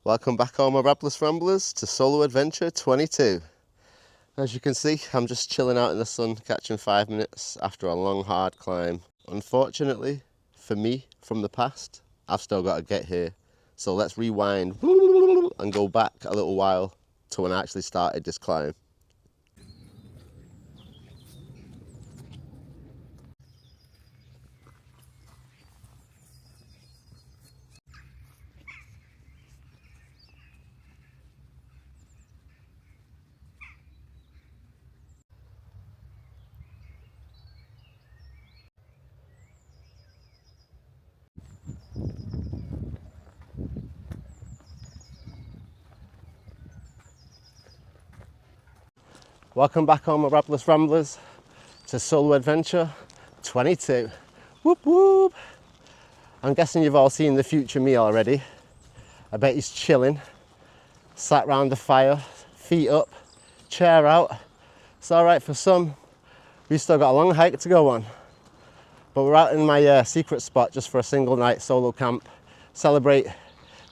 Welcome back all my Rabless Ramblers to Solo Adventure 22. As you can see, I'm just chilling out in the sun, catching 5 minutes after a long hard climb. Unfortunately, for me, from the past, I've still got to get here. So let's rewind and go back a little while to when I actually started this climb. Welcome back all my Rabless Ramblers to Solo Adventure 22. Whoop whoop! I'm guessing you've all seen the future me already. I bet he's chilling, sat round the fire, feet up, chair out. It's all right for some. We've still got a long hike to go on. But we're out in my secret spot just for a single night solo camp. Celebrate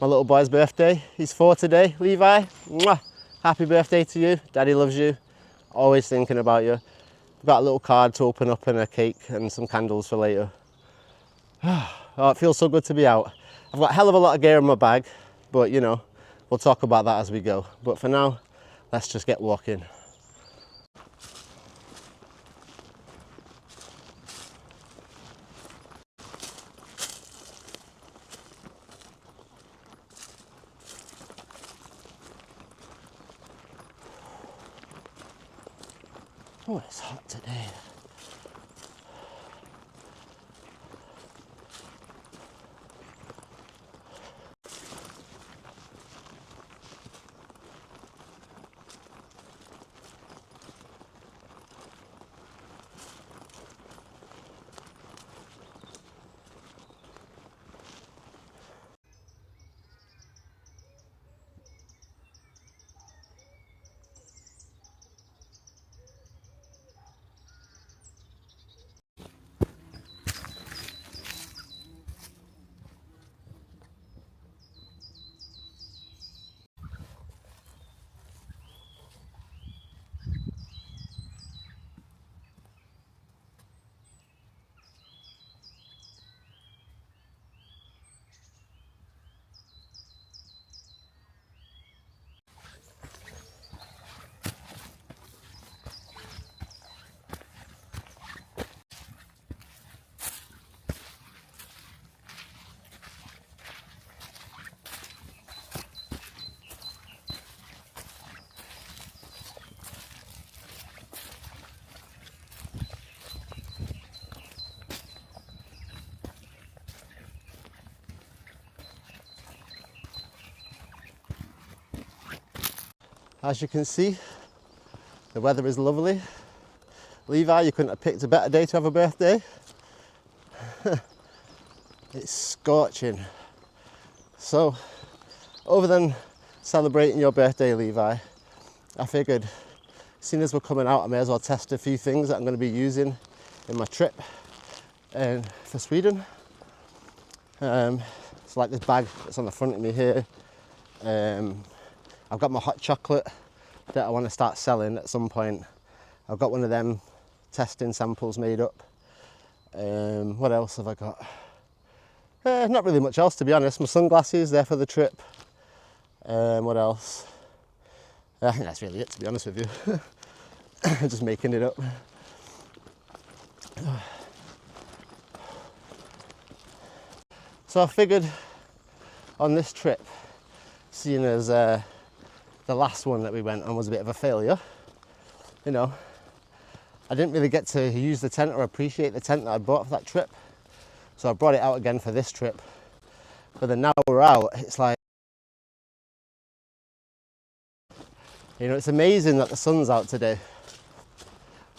my little boy's birthday. He's 4 today, Levi. Mwah! Happy birthday to you. Daddy loves you. Always thinking about you. I've got a little card to open up and a cake and some candles for later. Oh, it feels so good to be out. I've got a hell of a lot of gear in my bag, but you know, we'll talk about that as we go. But for now, let's just get walking. Oh, it's hot today. As you can see, the weather is lovely. Levi, you couldn't have picked a better day to have a birthday. It's scorching. So, other than celebrating your birthday, Levi, I figured, seeing as we're coming out, I may as well test a few things that I'm going to be using in my trip for Sweden. It's like this bag that's on the front of me here. I've got my hot chocolate that I want to start selling at some point. I've got one of them testing samples made up. What else have I got? Not really much else, to be honest. My sunglasses, they're for the trip. What else? I think that's really it, to be honest with you. Just making it up. So I figured on this trip, seeing as the last one that we went on was a bit of a failure, you know, I didn't really get to use the tent or appreciate the tent that I bought for that trip. So I brought it out again for this trip. But then now we're out, it's like, you know, it's amazing that the sun's out today.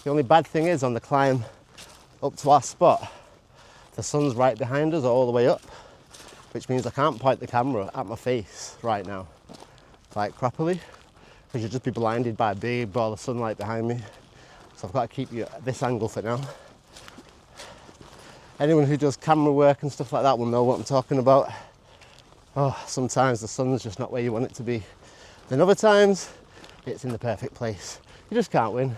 The only bad thing is on the climb up to our spot, the sun's right behind us all the way up, which means I can't point the camera at my face right now, like properly, because you'll just be blinded by a big ball of sunlight behind me. So I've got to keep you at this angle for now. Anyone who does camera work and stuff like that will know what I'm talking about. Oh, sometimes the sun's just not where you want it to be. Then other times, it's in the perfect place. You just can't win.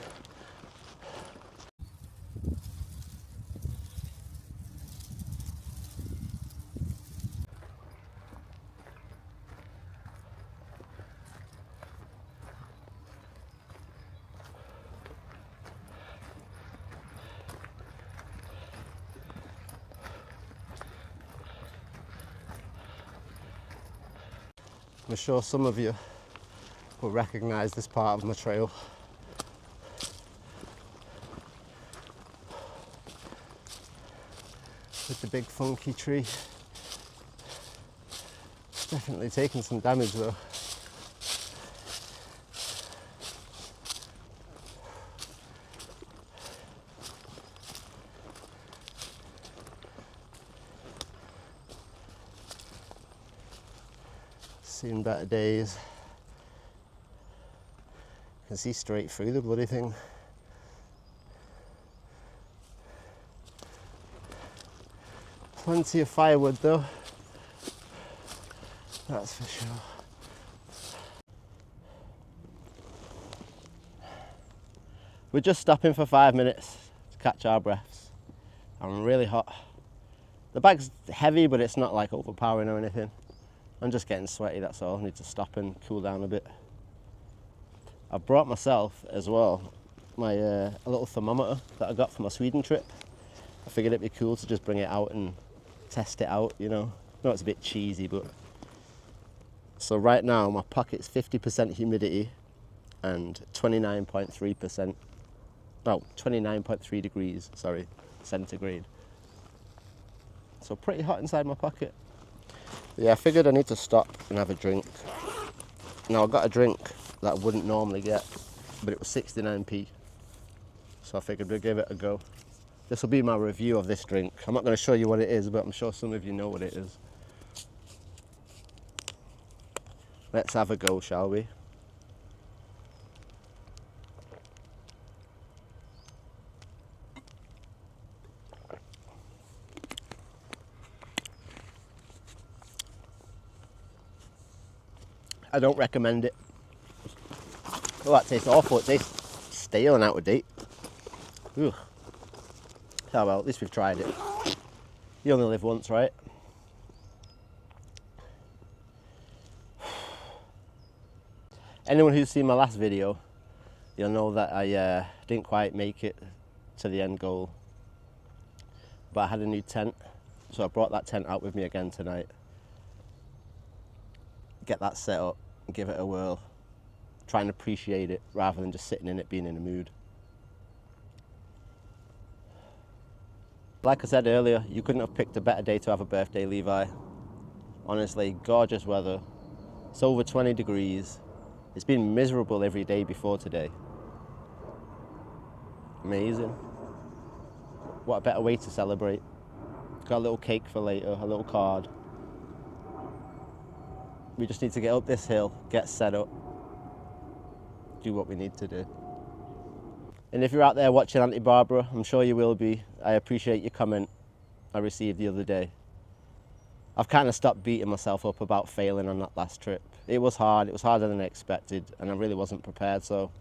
I'm sure some of you will recognise this part of my trail. With the big funky tree. It's definitely taken some damage though. Seen better days. Can see straight through the bloody thing. Plenty of firewood though, that's for sure. We're just stopping for 5 minutes to catch our breaths. I'm really hot. The bag's heavy, but it's not like overpowering or anything. I'm just getting sweaty, that's all. I need to stop and cool down a bit. I've brought myself as well a little thermometer that I got for my Sweden trip. I figured it'd be cool to just bring it out and test it out, you know. I know it's a bit cheesy, but... So right now my pocket's 50% humidity and 29.3%, oh, 29.3 degrees, sorry, centigrade. So pretty hot inside my pocket. Yeah, I figured I need to stop and have a drink. Now I got a drink that I wouldn't normally get, but it was 69p. So I figured we'd give it a go. This will be my review of this drink. I'm not going to show you what it is, but I'm sure some of you know what it is. Let's have a go, shall we? I don't recommend it. Oh, that tastes awful. It tastes stale and out of date. Ugh. Oh well, at least we've tried it. You only live once, right? Anyone who's seen my last video, you'll know that I didn't quite make it to the end goal. But I had a new tent, so I brought that tent out with me again tonight. Get that set up and give it a whirl. Try and appreciate it rather than just sitting in it being in the mood. Like I said earlier, you couldn't have picked a better day to have a birthday, Levi. Honestly, gorgeous weather. It's over 20 degrees. It's been miserable every day before today. Amazing. What a better way to celebrate. Got a little cake for later, a little card. We just need to get up this hill, get set up, do what we need to do. And if you're out there watching Auntie Barbara, I'm sure you will be. I appreciate your comment I received the other day. I've kind of stopped beating myself up about failing on that last trip. It was hard, it was harder than I expected, and I really wasn't prepared, so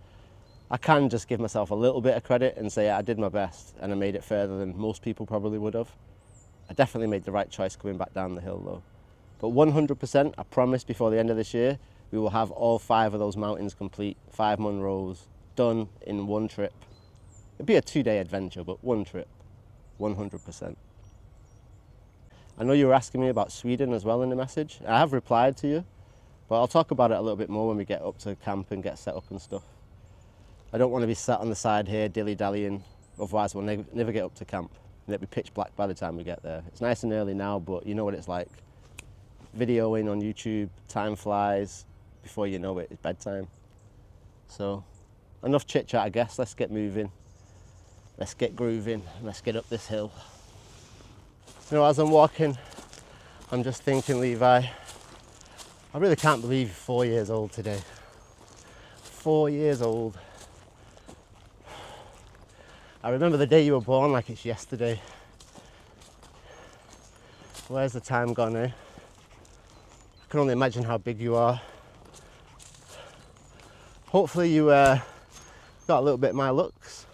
I can just give myself a little bit of credit and say I did my best and I made it further than most people probably would have. I definitely made the right choice coming back down the hill though. But 100%, I promise before the end of this year, we will have all 5 of those mountains complete, 5 Munros, done in one trip. It'd be a 2-day adventure, but one trip, 100%. I know you were asking me about Sweden as well in the message. I have replied to you, but I'll talk about it a little bit more when we get up to camp and get set up and stuff. I don't want to be sat on the side here dilly-dallying, otherwise we'll never get up to camp. And it'll be pitch black by the time we get there. It's nice and early now, but you know what it's like. Videoing on YouTube, time flies, before you know it, it's bedtime. So, enough chit chat I guess, let's get moving. Let's get grooving, let's get up this hill. You know, as I'm walking, I'm just thinking, Levi, I really can't believe you're 4 years old today. 4 years old. I remember the day you were born like it's yesterday. Where's the time gone, eh? I can only imagine how big you are. Hopefully you got a little bit of my looks.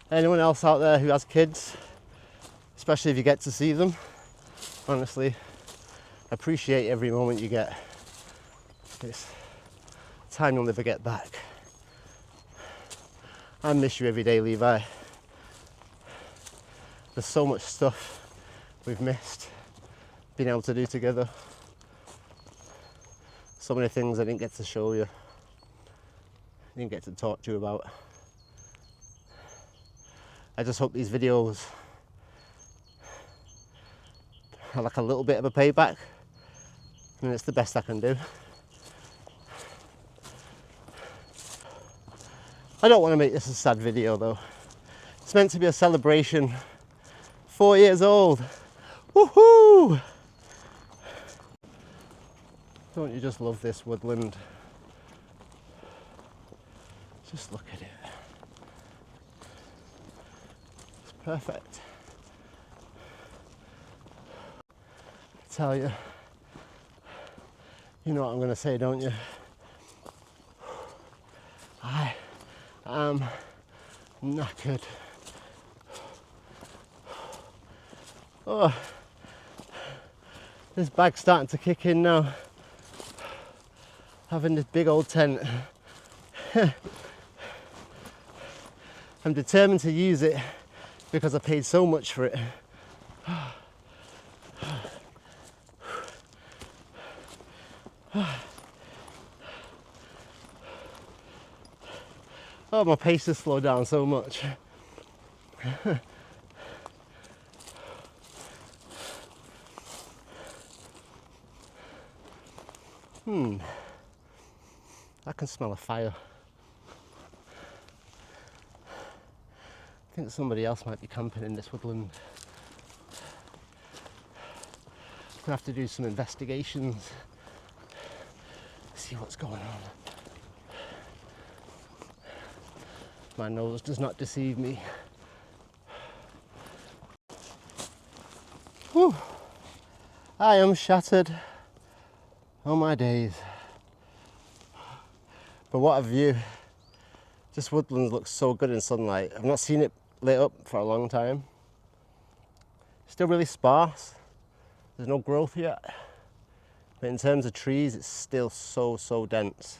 Anyone else out there who has kids, especially if you get to see them, honestly, appreciate every moment you get. It's time you'll never get back. I miss you every day, Levi. There's so much stuff we've missed being able to do together. So many things I didn't get to show you, didn't get to talk to you about. I just hope these videos are like a little bit of a payback, and it's the best I can do. I don't want to make this a sad video though. It's meant to be a celebration. 4 years old. Woohoo! Don't you just love this woodland? Just look at it. It's perfect. I tell you, you know what I'm going to say, don't you? I am knackered. Oh, this bag's starting to kick in now. Having this big old tent. I'm determined to use it because I paid so much for it. Oh, my pace has slowed down so much. I can smell a fire. I think somebody else might be camping in this woodland. I'm gonna have to do some investigations, see what's going on. My nose does not deceive me. Whew. I am shattered. Oh my days. But what a view. This woodland looks so good in sunlight. I've not seen it lit up for a long time. Still really sparse. There's no growth yet. But in terms of trees, it's still so dense.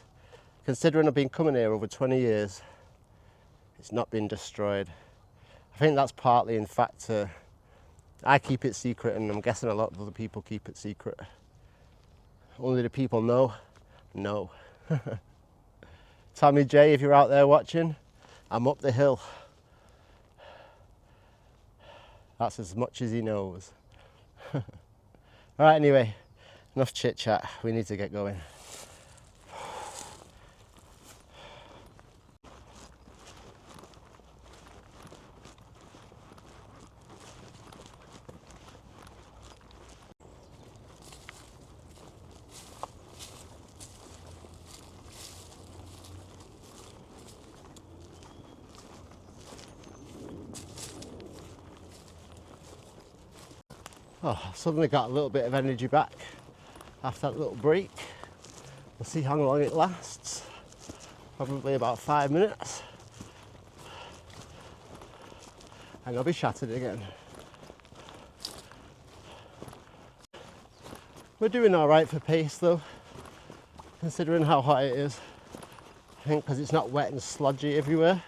Considering I've been coming here over 20 years, it's not been destroyed. I think that's partly in fact I keep it secret, and I'm guessing a lot of other people keep it secret. Only the people know. Tommy J, if you're out there watching, I'm up the hill. That's as much as he knows. Alright, anyway, enough chit chat. We need to get going. Oh, I've suddenly got a little bit of energy back after that little break. We'll see how long it lasts. Probably about 5 minutes. And I'll be shattered again. We're doing all right for pace though, considering how hot it is. I think because it's not wet and sludgy everywhere,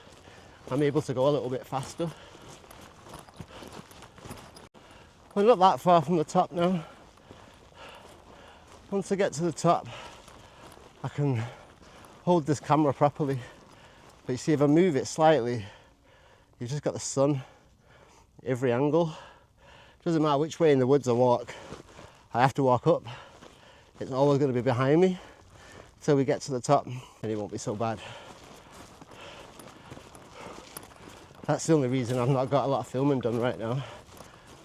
I'm able to go a little bit faster. We're not that far from the top now. Once I get to the top, I can hold this camera properly. But you see, if I move it slightly, you've just got the sun every angle. Doesn't matter which way in the woods I walk, I have to walk up. It's always going to be behind me till we get to the top, and it won't be so bad. That's the only reason I've not got a lot of filming done right now.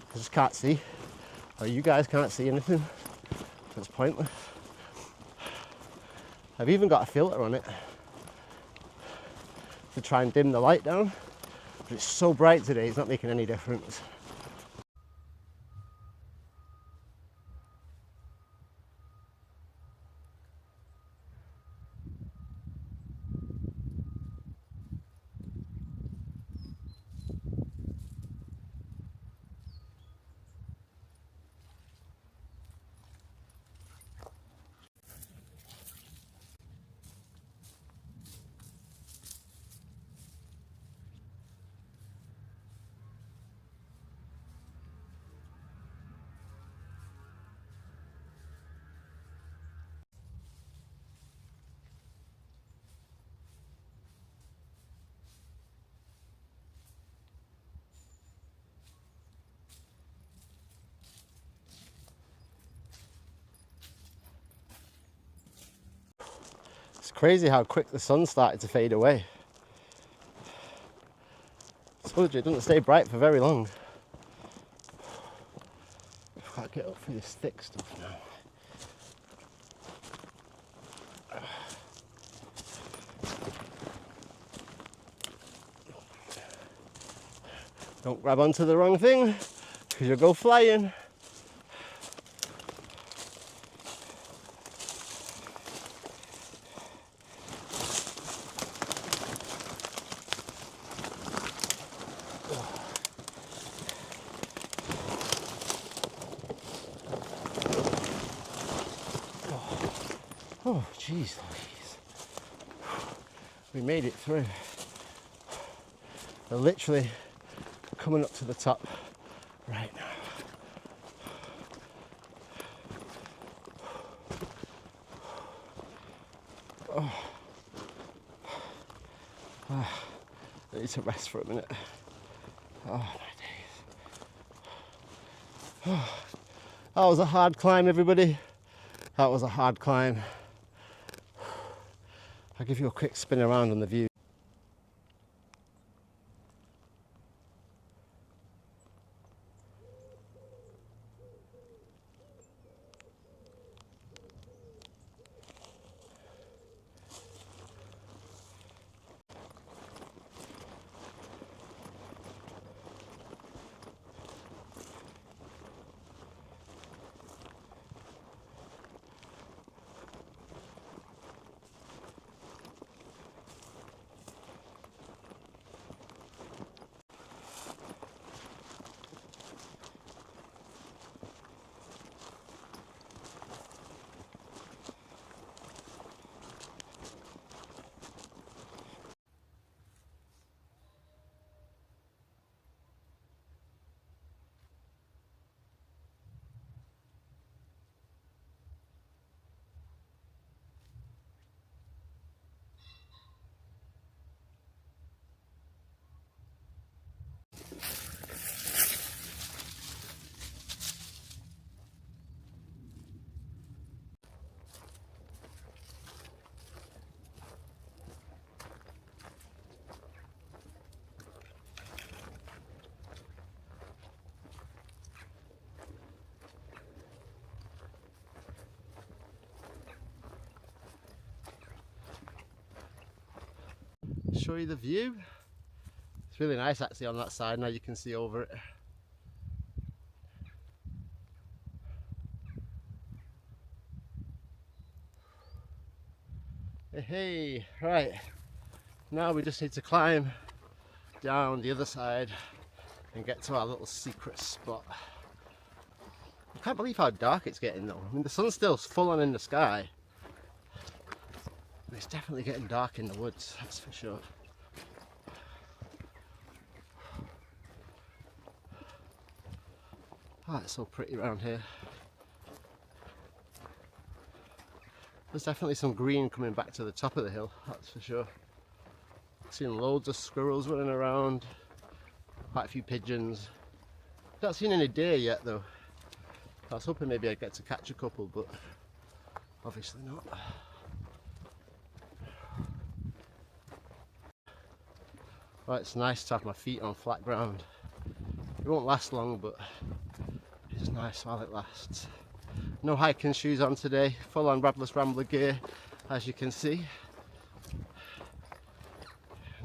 I just can't see, or you guys can't see anything. It's pointless. I've even got a filter on it to try and dim the light down, but it's so bright today, it's not making any difference. Crazy how quick the sun started to fade away. I told you it doesn't stay bright for very long. I've got to get up through this thick stuff now. Don't grab onto the wrong thing, because you'll go flying. Oh, jeez Louise. We made it through. We're literally coming up to the top right now. I need to rest for a minute. Oh my days. That was a hard climb, everybody. That was a hard climb. I'll give you a quick spin around on the view. Show you the view. It's really nice actually on that side, now you can see over it. Hey, right, now we just need to climb down the other side and get to our little secret spot. I can't believe how dark it's getting though. I mean, the sun's still full on in the sky, but it's definitely getting dark in the woods, that's for sure. Oh, it's so pretty around here. There's definitely some green coming back to the top of the hill, that's for sure. I've seen loads of squirrels running around, quite a few pigeons. Not seen any deer yet though. I was hoping maybe I'd get to catch a couple, but obviously not. Well, it's nice to have my feet on flat ground. It won't last long, but it's nice while it lasts. No hiking shoes on today, full on Rabless Rambler gear, as you can see.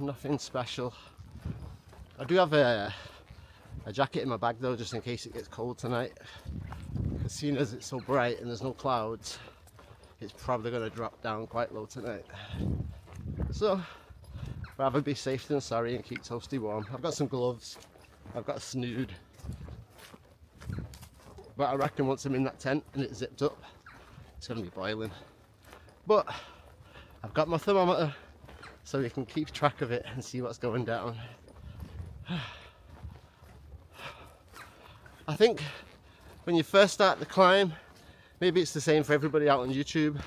Nothing special. I do have a jacket in my bag though, just in case it gets cold tonight. Because seeing as it's so bright and there's no clouds, it's probably going to drop down quite low tonight. So, rather be safe than sorry and keep toasty warm. I've got some gloves, I've got a snood. But I reckon once I'm in that tent and it's zipped up, it's going to be boiling. But I've got my thermometer so we can keep track of it and see what's going down. I think when you first start the climb, maybe it's the same for everybody out on YouTube.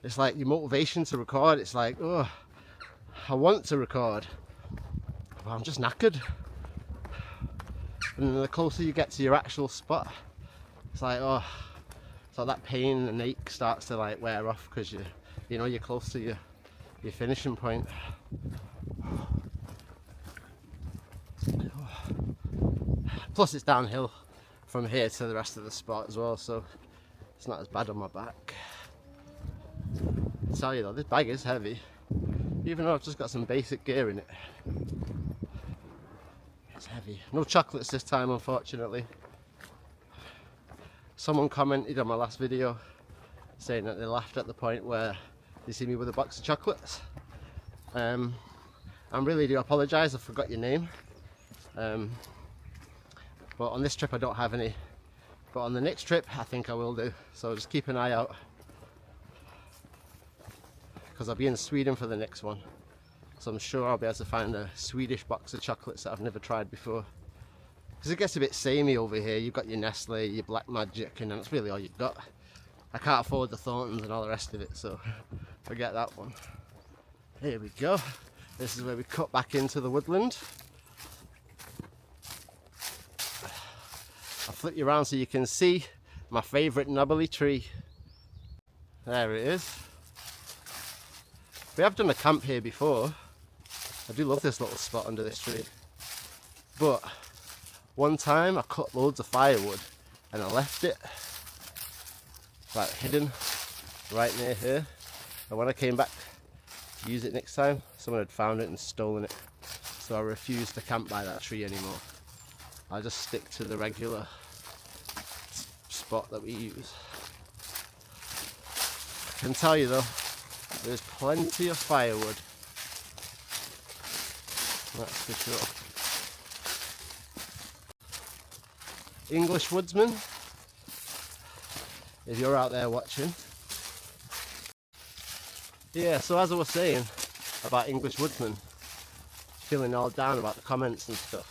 It's like your motivation to record, it's like, oh, I want to record, but I'm just knackered. And then the closer you get to your actual spot, it's like, oh, so that pain and ache starts to like wear off because you're you know, you're close to your finishing point. Plus it's downhill from here to the rest of the spot as well, so it's not as bad on my back. I tell you though, this bag is heavy, even though I've just got some basic gear in it. It's heavy. No chocolates this time, unfortunately. Someone commented on my last video saying that they laughed at the point where they see me with a box of chocolates. I really do apologise, I forgot your name. But on this trip I don't have any. But on the next trip I think I will do. So just keep an eye out, because I'll be in Sweden for the next one. So I'm sure I'll be able to find a Swedish box of chocolates that I've never tried before. Because it gets a bit samey over here. You've got your Nestle, your Black Magic, and that's really all you've got. I can't afford the Thorntons and all the rest of it, so forget that one. Here we go. This is where we cut back into the woodland. I'll flip you around so you can see my favourite knobbly tree. There it is. We have done a camp here before. I do love this little spot under this tree. But one time I cut loads of firewood and I left it like hidden right near here. And when I came back to use it next time, someone had found it and stolen it. So I refused to camp by that tree anymore. I just stick to the regular spot that we use. I can tell you though, there's plenty of firewood. That's for sure. English woodsman, if you're out there watching. Yeah, so as I was saying about English woodsman, feeling all down about the comments and stuff,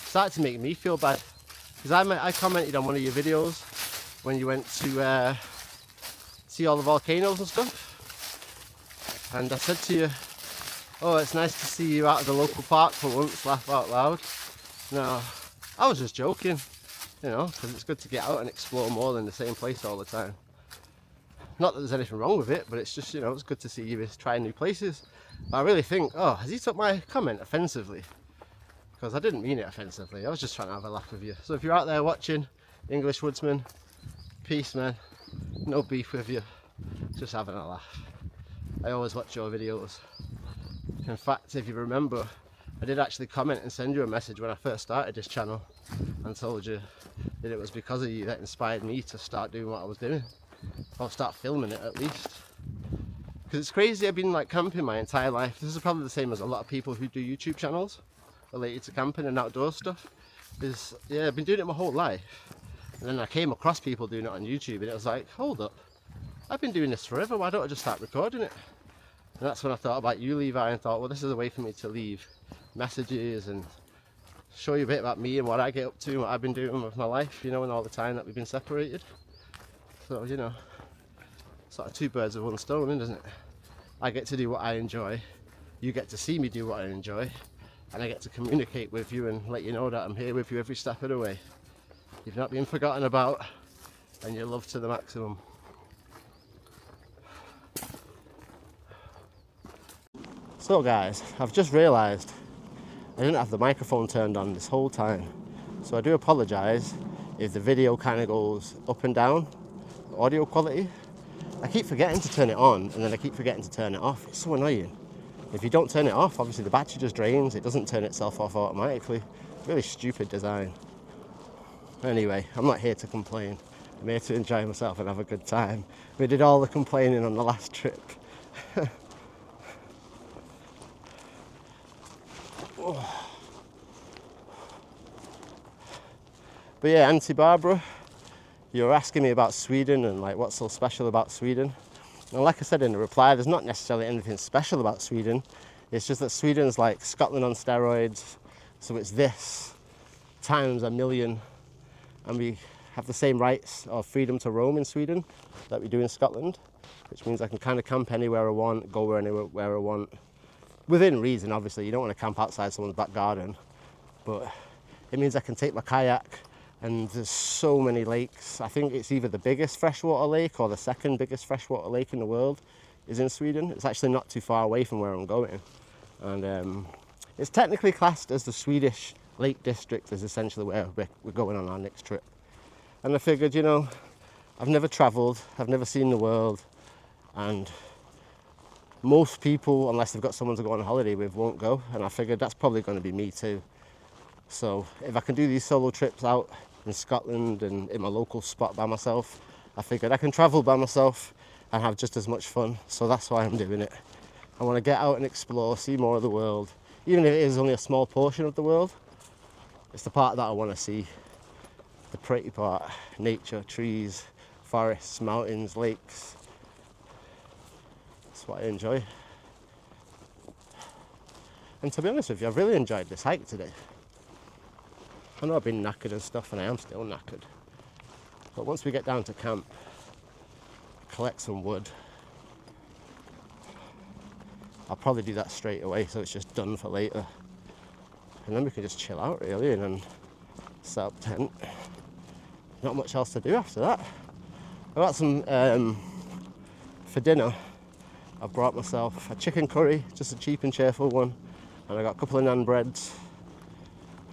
started to make me feel bad, because I commented on one of your videos when you went to see all the volcanoes and stuff, and I said to you, oh, it's nice to see you out of the local park for once, laugh out loud. No, I was just joking, you know, because it's good to get out and explore more than the same place all the time. Not that there's anything wrong with it, but it's just, you know, it's good to see you trying new places. But I really think, oh, has he took my comment offensively? Because I didn't mean it offensively, I was just trying to have a laugh with you. So if you're out there watching, English woodsman, peace man, no beef with you, just having a laugh. I always watch your videos. In fact, if you remember, I did actually comment and send you a message when I first started this channel and told you that it was because of you that inspired me to start doing what I was doing, or start filming it at least. Because it's crazy, I've been like camping my entire life. This is probably the same as a lot of people who do YouTube channels related to camping and outdoor stuff. Yeah, I've been doing it my whole life, and then I came across people doing it on YouTube and it was like, hold up, I've been doing this forever, why don't I just start recording it? And that's when I thought about you, Levi, and thought, well, this is a way for me to leave messages and show you a bit about me and what I get up to and what I've been doing with my life, you know, and all the time that we've been separated. So, you know, sort of two birds with one stone, isn't it? I get to do what I enjoy, you get to see me do what I enjoy, and I get to communicate with you and let you know that I'm here with you every step of the way. You've not been forgotten about, and you're loved to the maximum. So guys, I've just realised I didn't have the microphone turned on this whole time, so I do apologise if the video kind of goes up and down, the audio quality. I keep forgetting to turn it on and then I keep forgetting to turn it off. It's so annoying. If you don't turn it off, obviously the battery just drains, it doesn't turn itself off automatically. Really stupid design. Anyway, I'm not here to complain, I'm here to enjoy myself and have a good time. We did all the complaining on the last trip. But yeah, Auntie Barbara, you were asking me about Sweden and like what's so special about Sweden. And like I said in the reply, there's not necessarily anything special about Sweden. It's just that Sweden's like Scotland on steroids. So it's this times a million, and we have the same rights or freedom to roam in Sweden that we do in Scotland, which means I can kind of camp anywhere I want, go anywhere I want. Within reason, obviously. You don't want to camp outside someone's back garden, but it means I can take my kayak, and there's so many lakes. I think it's either the biggest freshwater lake or the second biggest freshwater lake in the world. is in Sweden. It's actually not too far away from where I'm going. And it's technically classed as the Swedish Lake District, is essentially where we're going on our next trip. And I figured, you know, I've never travelled, I've never seen the world, and most people, unless they've got someone to go on holiday with, won't go. And I figured that's probably going to be me too. So if I can do these solo trips out in Scotland and in my local spot by myself, I figured I can travel by myself and have just as much fun. So that's why I'm doing it. I want to get out and explore, see more of the world. Even if it is only a small portion of the world, it's the part that I want to see. The pretty part, nature, trees, forests, mountains, lakes. That's what I enjoy. And to be honest with you, I've really enjoyed this hike today. I know I've been knackered and stuff, and I am still knackered. But once we get down to camp, collect some wood, I'll probably do that straight away so it's just done for later. And then we can just chill out really and then set up tent. Not much else to do after that. I got some, for dinner, I've brought myself a chicken curry, just a cheap and cheerful one. And I got a couple of naan breads.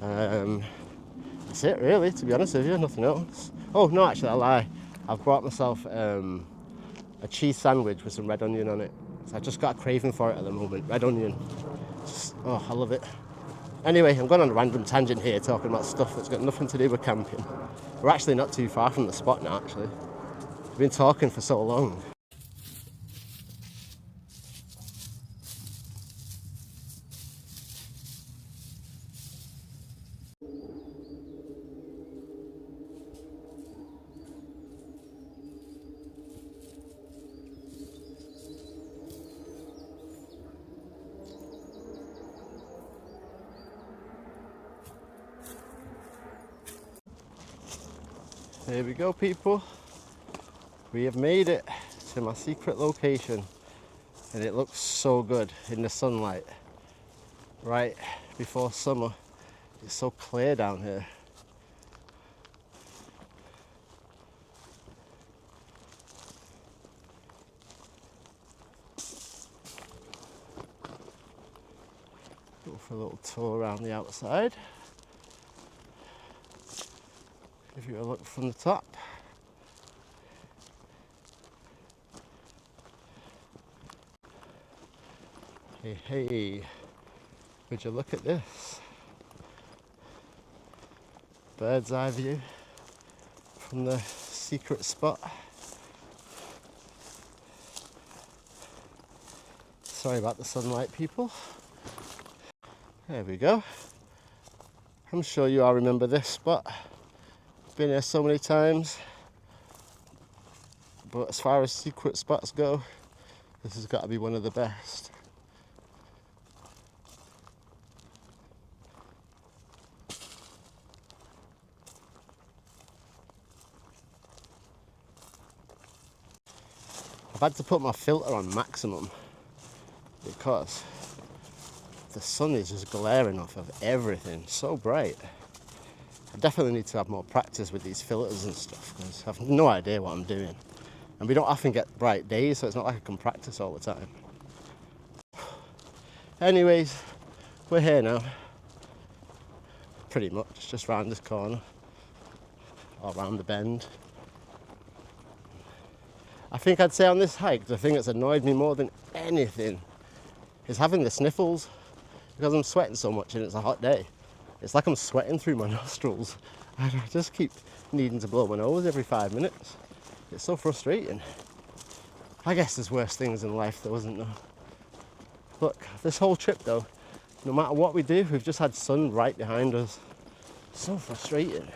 That's it really, to be honest with you, nothing else. Oh no, actually I lie. I've brought myself a cheese sandwich with some red onion on it. So I just got a craving for it at the moment, red onion. Just, oh, I love it. Anyway, I'm going on a random tangent here talking about stuff that's got nothing to do with camping. We're actually not too far from the spot now, actually. We've been talking for so long. Here we go, people. We have made it to my secret location, and it looks so good in the sunlight right before summer. It's so clear down here. Go for a little tour around the outside. Give you a look from the top. Hey, hey, would you look at this? Bird's eye view from the secret spot. Sorry about the sunlight, people. There we go. I'm sure you all remember this spot. Been here so many times, but as far as secret spots go, this has got to be one of the best. I've had to put my filter on maximum because the sun is just glaring off of everything, so bright. I definitely need to have more practice with these filters and stuff because I have no idea what I'm doing. And we don't often get bright days, so it's not like I can practice all the time. Anyways, we're here now. Pretty much, just round this corner. Or round the bend. I think I'd say on this hike, the thing that's annoyed me more than anything is having the sniffles. Because I'm sweating so much and it's a hot day. It's like I'm sweating through my nostrils. I just keep needing to blow my nose every 5 minutes. It's so frustrating. I guess there's worse things in life though, isn't there? Look, this whole trip though, no matter what we do, we've just had sun right behind us. So frustrating.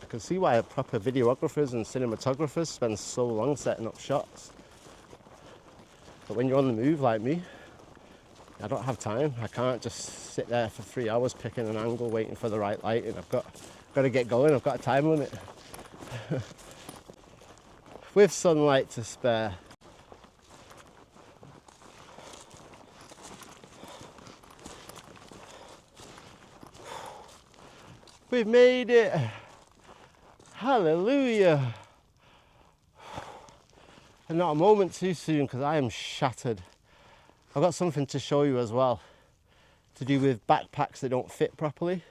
I can see why proper videographers and cinematographers spend so long setting up shots. But when you're on the move like me, I don't have time. I can't just sit there for 3 hours picking an angle, waiting for the right light, and I've got to get going. I've got a time limit. With sunlight to spare. We've made it. Hallelujah. Not a moment too soon, because I am shattered. I've got something to show you as well, to do with backpacks that don't fit properly.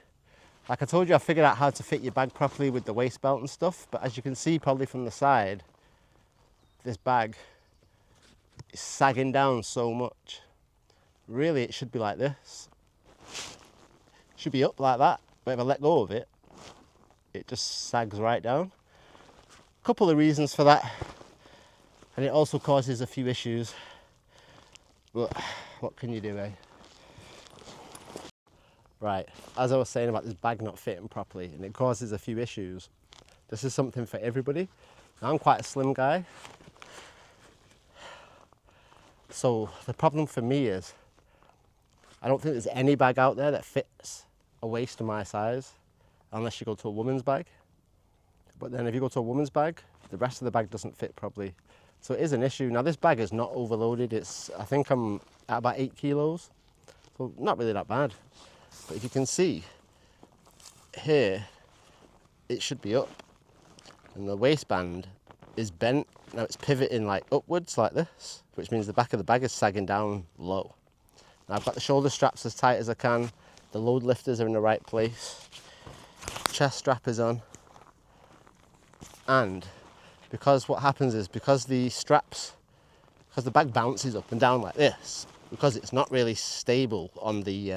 Like I told you, I figured out how to fit your bag properly with the waist belt and stuff, but as you can see probably from the side, this bag is sagging down so much. Really, it should be like this. It should be up like that, but if I let go of it, it just sags right down. A couple of reasons for that, and it also causes a few issues, but what can you do, eh? Right, as I was saying about this bag not fitting properly, and it causes a few issues, this is something for everybody. I'm quite a slim guy, so the problem for me is I don't think there's any bag out there that fits a waist of my size, unless you go to a woman's bag. But then if you go to a woman's bag, the rest of the bag doesn't fit properly. So it is an issue. Now this bag is not overloaded. I think I'm at about 8 kilos. So not really that bad. But if you can see, here, it should be up. And the waistband is bent. Now it's pivoting like upwards like this, which means the back of the bag is sagging down low. Now I've got the shoulder straps as tight as I can. The load lifters are in the right place. Chest strap is on. And because what happens is, because the straps, because the bag bounces up and down like this, because it's not really stable on the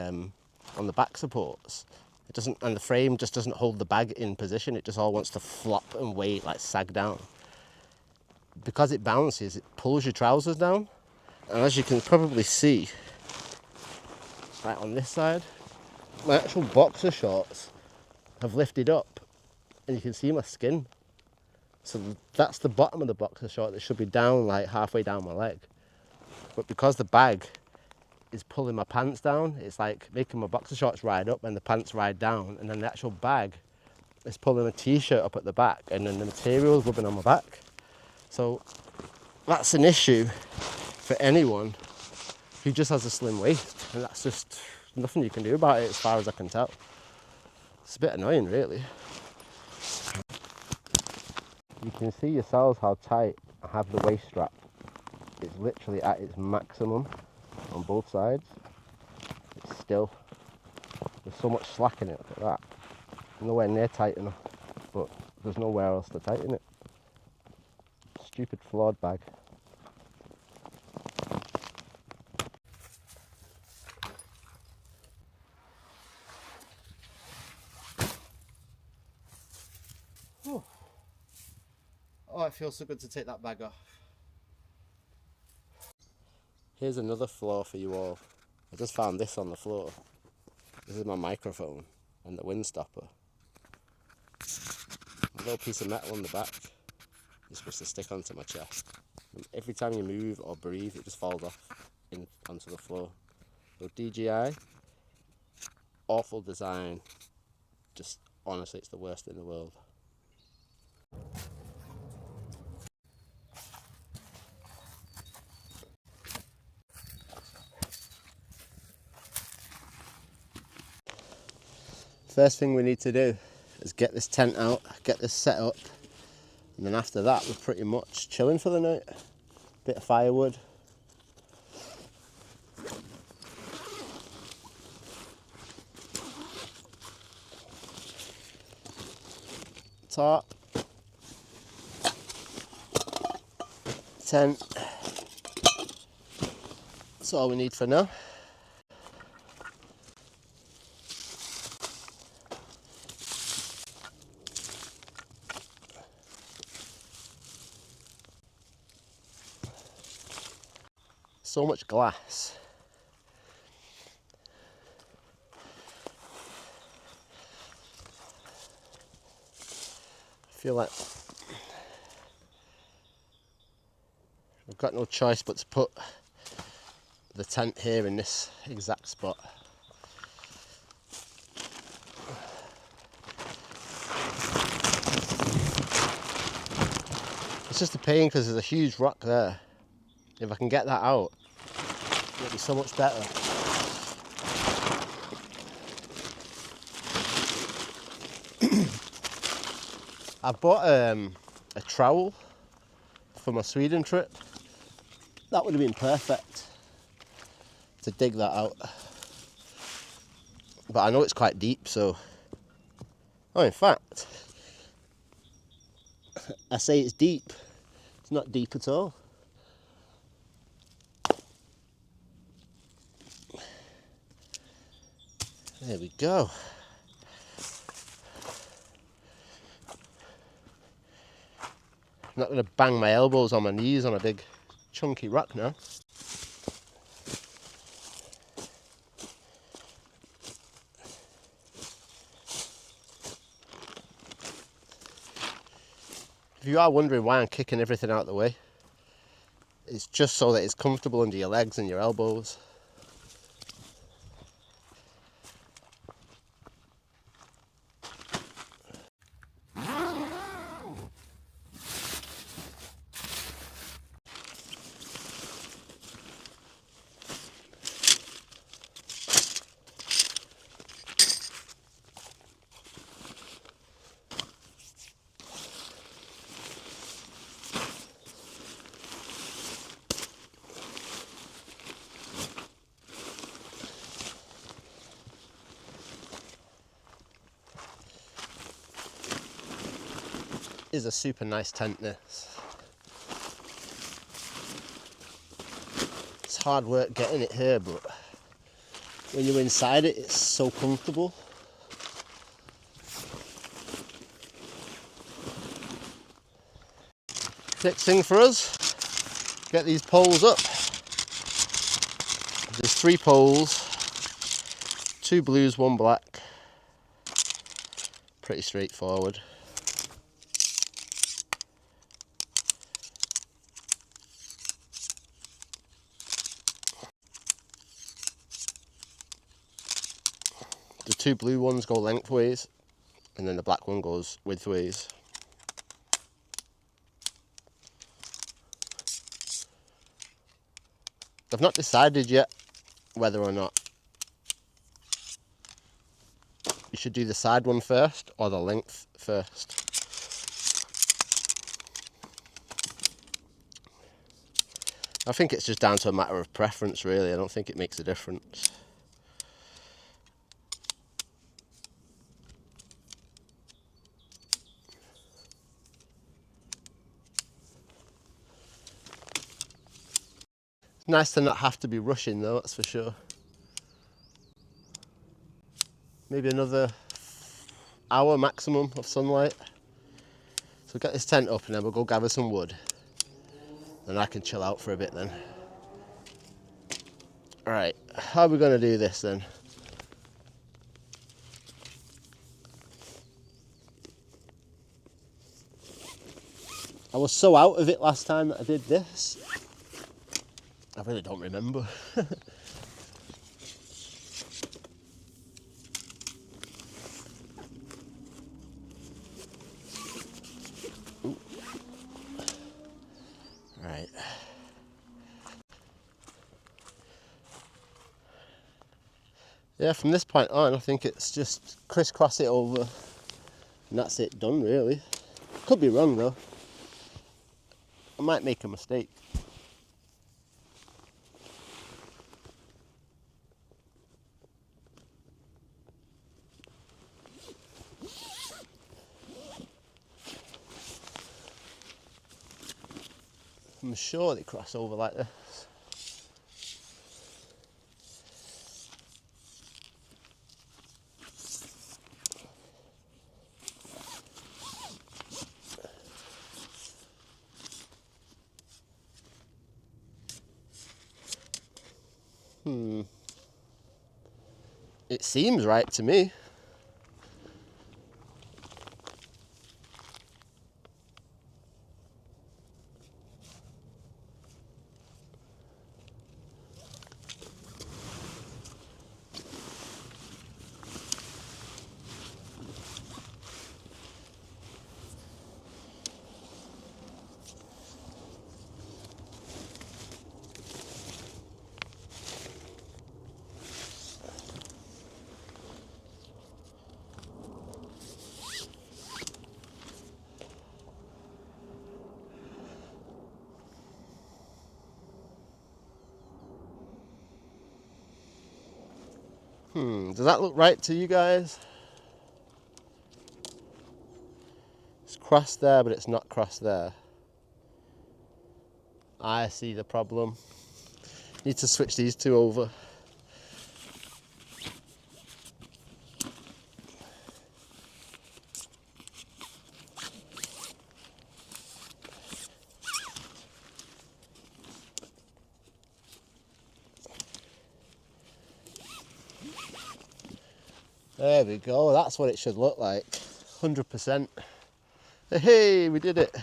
back supports, it doesn't, and the frame just doesn't hold the bag in position. It just all wants to flop and weight, like sag down. Because it bounces, it pulls your trousers down, and as you can probably see, right on this side, my actual boxer shorts have lifted up, and you can see my skin. So that's the bottom of the boxer short that should be down, like halfway down my leg. But because the bag is pulling my pants down, it's like making my boxer shorts ride up and the pants ride down, and then the actual bag is pulling a t-shirt up at the back, and then the material is rubbing on my back. So that's an issue for anyone who just has a slim waist, and that's just nothing you can do about it as far as I can tell. It's a bit annoying, really. You can see yourselves how tight I have the waist strap. It's literally at its maximum on both sides. It's still, there's so much slack in it, look at that. Nowhere near tight enough, but there's nowhere else to tighten it. Stupid flawed bag. Oh, it feels so good to take that bag off. Here's another flaw for you all. I just found this on the floor. This is my microphone and the wind stopper. A little piece of metal on the back is supposed to stick onto my chest. And every time you move or breathe, it just falls off onto the floor. So DJI, awful design. Just honestly, it's the worst in the world. First thing we need to do is get this tent out, get this set up, and then after that we're pretty much chilling for the night. Bit of firewood. Tarp. Tent. That's all we need for now. So much glass. I feel like I've got no choice but to put the tent here in this exact spot. It's just a pain because there's a huge rock there. If I can get that out, it'll be so much better. I bought a trowel for my Sweden trip. That would have been perfect to dig that out. But I know it's quite deep, so... Oh, in fact, I say it's deep. It's not deep at all. There we go. I'm not going to bang my elbows on my knees on a big chunky rock now. If you are wondering why I'm kicking everything out of the way, it's just so that it's comfortable under your legs and your elbows. Is a super nice tent, this. It's hard work getting it here, but when you're inside it, it's so comfortable. Next thing for us, get these poles up. There's 3 poles, 2 blues, 1 black. Pretty straightforward. The 2 blue ones go lengthways, and then the black one goes widthways. I've not decided yet whether or not you should do the side one first or the length first. I think it's just down to a matter of preference, really. I don't think it makes a difference. Nice to not have to be rushing though, that's for sure. Maybe another hour maximum of sunlight. So we'll get this tent up and then we'll go gather some wood. And I can chill out for a bit then. Alright, how are we going to do this then? I was so out of it last time that I did this. I really don't remember. Right. Yeah, from this point on, I think it's just crisscross it over and that's it done, really. Could be wrong though. I might make a mistake. I'm sure they cross over like this. It seems right to me. Does that look right to you guys? It's crossed there, but it's not crossed there. I see the problem. Need to switch these two over. There we go, that's what it should look like. 100%. Hey, we did it.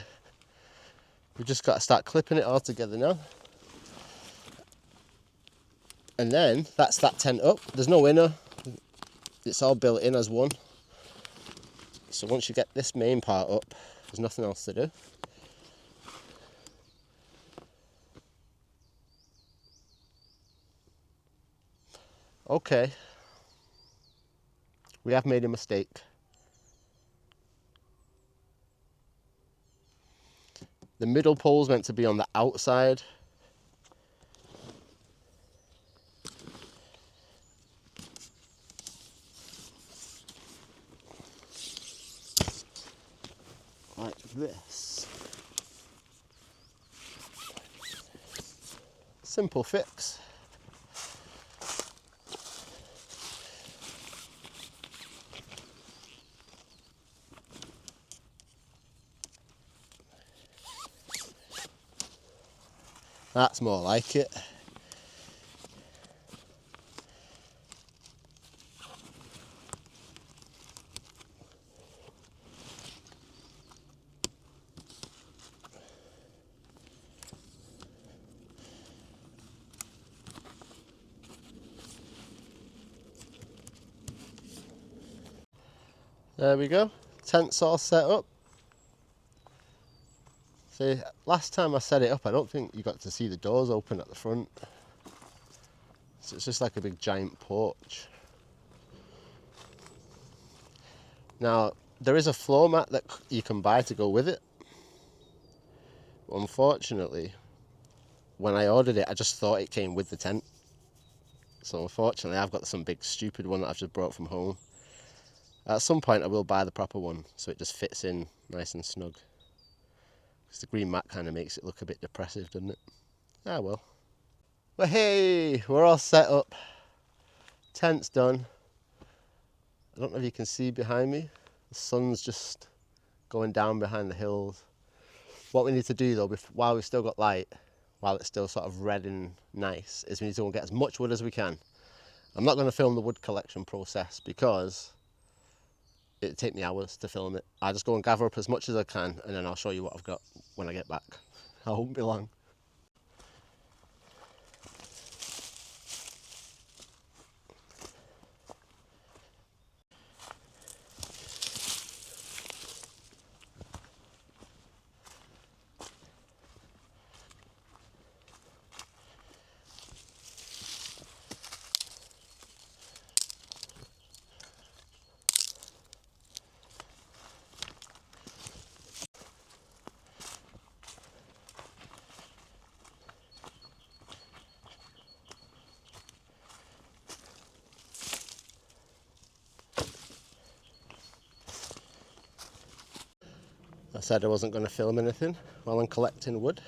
We've just got to start clipping it all together now. And then that's that tent up. There's no inner. It's all built in as one. So once you get this main part up, there's nothing else to do. Okay. We have made a mistake. The middle pole's meant to be on the outside. Like this. Simple fix. That's more like it. There we go. Tent's all set up. See, last time I set it up, I don't think you got to see the doors open at the front. So it's just like a big giant porch. Now, there is a floor mat that you can buy to go with it. But unfortunately, when I ordered it, I just thought it came with the tent. So unfortunately, I've got some big stupid one that I've just brought from home. At some point, I will buy the proper one, so it just fits in nice and snug. Because the green mat kind of makes it look a bit depressive, doesn't it? Ah, well. Well, hey, we're all set up. Tent's done. I don't know if you can see behind me. The sun's just going down behind the hills. What we need to do, though, while we've still got light, while it's still sort of red and nice, is we need to go and get as much wood as we can. I'm not going to film the wood collection process because it'd take me hours to film it. I just go and gather up as much as I can, and then I'll show you what I've got when I get back. I won't be long. I said I wasn't going to film anything while I'm collecting wood,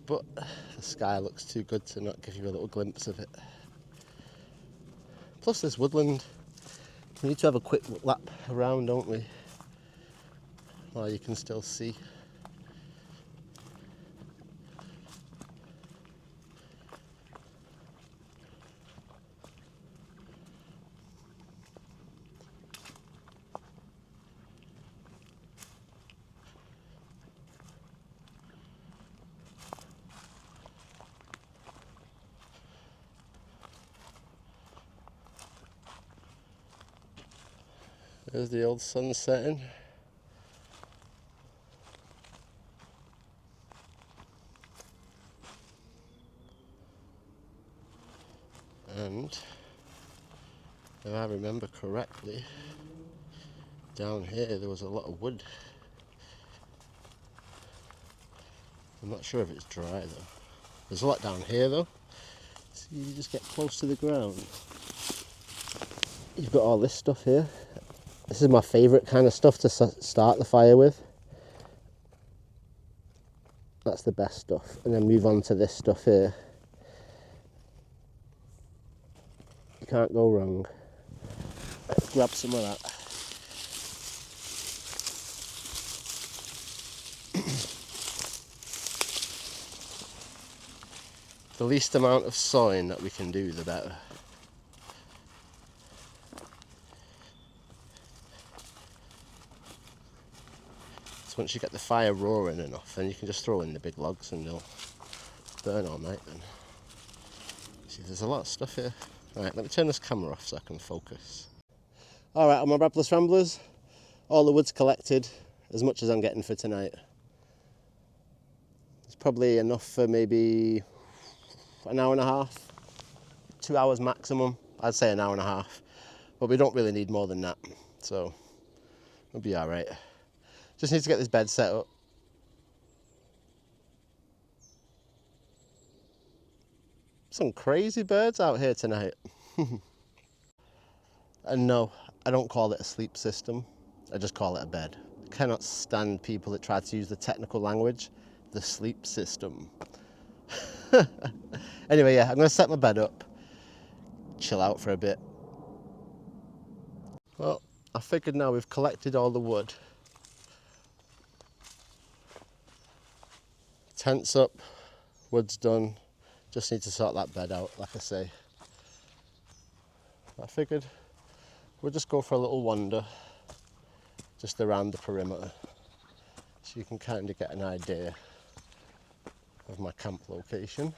but the sky looks too good to not give you a little glimpse of it. Plus this woodland, we need to have a quick lap around, don't we? While you can still see. There's the old sun setting. And if I remember correctly, down here there was a lot of wood. I'm not sure if it's dry though. There's a lot down here though. See, you just get close to the ground. you've got all this stuff here. This is my favourite kind of stuff to start the fire with. That's the best stuff. And then move on to this stuff here. You can't go wrong. Let's grab some of that. The least amount of sawing that we can do, the better. So once you get the fire roaring enough, then you can just throw in the big logs and they'll burn all night then. See, there's a lot of stuff here. Right, let me turn this camera off so I can focus. Alright, on my Rabless Ramblers, all the wood's collected, as much as I'm getting for tonight. It's probably enough for maybe an hour and a half, 2 hours maximum. I'd say an hour and a half, but we don't really need more than that, so we'll be alright. Just need to get this bed set up. Some crazy birds out here tonight. And no, I don't call it a sleep system, I just call it a bed. I cannot stand people that try to use the technical language, the sleep system. Anyway, yeah, I'm going to set my bed up, chill out for a bit. Well, I figured now we've collected all the wood. Tent's up, wood's done, just need to sort that bed out, like I say. I figured we'll just go for a little wander, just around the perimeter, so you can kind of get an idea of my camp location.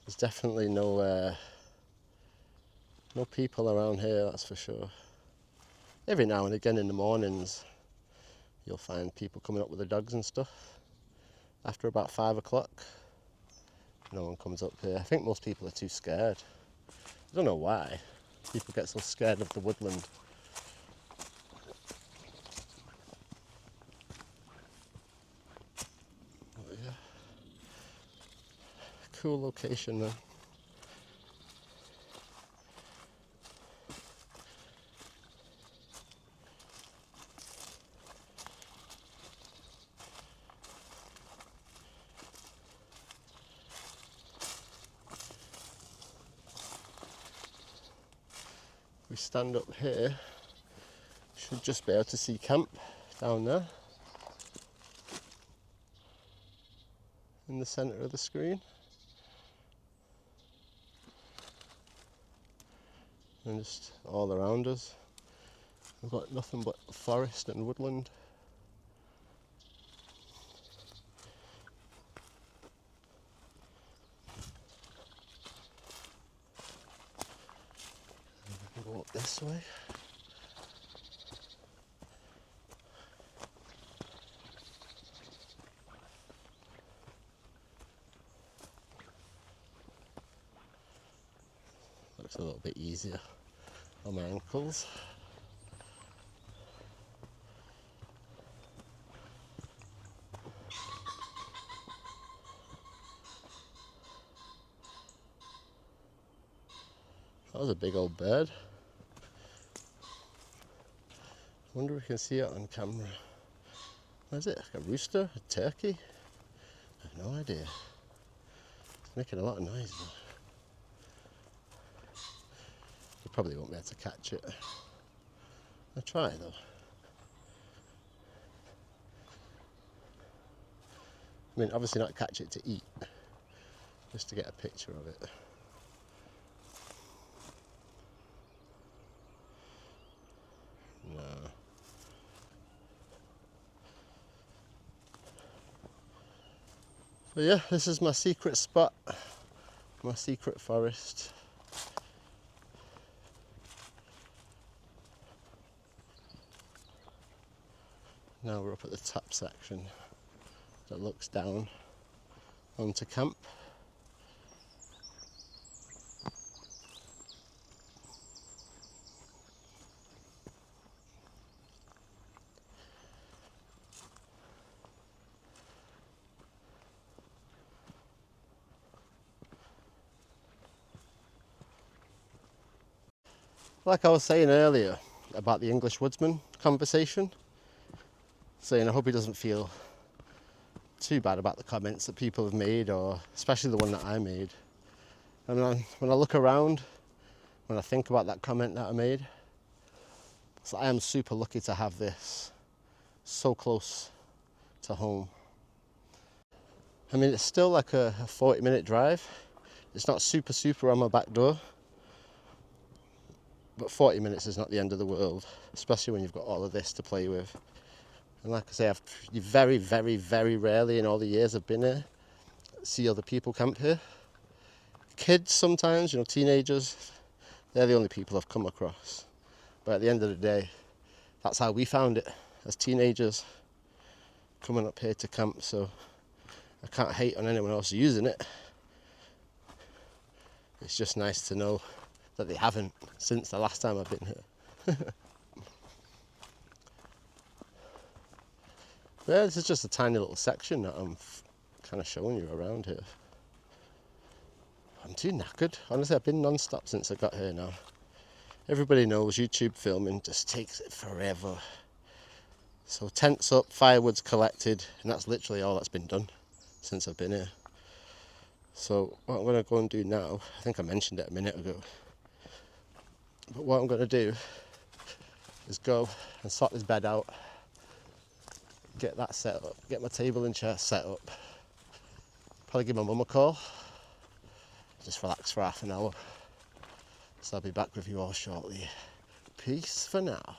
There's definitely no people around here, that's for sure. Every now and again in the mornings, you'll find people coming up with their dogs and stuff. After about 5 o'clock, no one comes up here. I think most people are too scared. I don't know why people get so scared of the woodland. But yeah, cool location though. We stand up here, should just be able to see camp down there in the centre of the screen, and just all around us we've got nothing but forest and woodland. We can go up this way. Looks a little bit easier on my ankles. That was a big old bird. I wonder if we can see it on camera. What is it? Like a rooster? A turkey? I have no idea. It's making a lot of noise though. You probably won't be able to catch it. I'll try though. I mean, obviously not catch it to eat, just to get a picture of it. No. But yeah, this is my secret spot, my secret forest. Now we're up at the top section that looks down onto camp. Like I was saying earlier about the English woodsman conversation, saying I hope he doesn't feel too bad about the comments that people have made, or especially the one that I made. And when I look around, when I think about that comment that I made, so I am super lucky to have this so close to home. I mean, it's still like a 40-minute drive. It's not super on my back door, but 40 minutes is not the end of the world, especially when you've got all of this to play with. And like I say, you very rarely in all the years I've been here see other people camp here. Kids sometimes, you know, teenagers, they're the only people I've come across. But at the end of the day, that's how we found it as teenagers, coming up here to camp. So I can't hate on anyone else using it. It's just nice to know that they haven't since the last time I've been here. Yeah, this is just a tiny little section that I'm kind of showing you around here. I'm too knackered. Honestly, I've been non-stop since I got here now. Everybody knows YouTube filming just takes it forever. So tents up, firewood's collected, and that's literally all that's been done since I've been here. So what I'm going to go and do now, I think I mentioned it a minute ago, but what I'm going to do is go and sort this bed out, get that set up, get my table and chair set up, probably give my mum a call, just relax for half an hour. So I'll be back with you all shortly. Peace for now.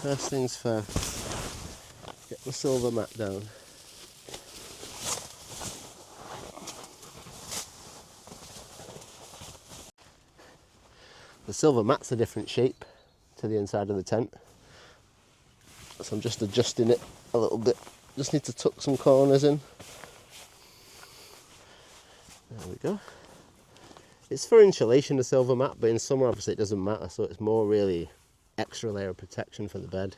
First things first, get the silver mat down. The silver mat's a different shape to the inside of the tent, so I'm just adjusting it a little bit. Just need to tuck some corners in. There we go. It's for insulation, the silver mat, but in summer obviously it doesn't matter, so it's more really extra layer of protection for the bed.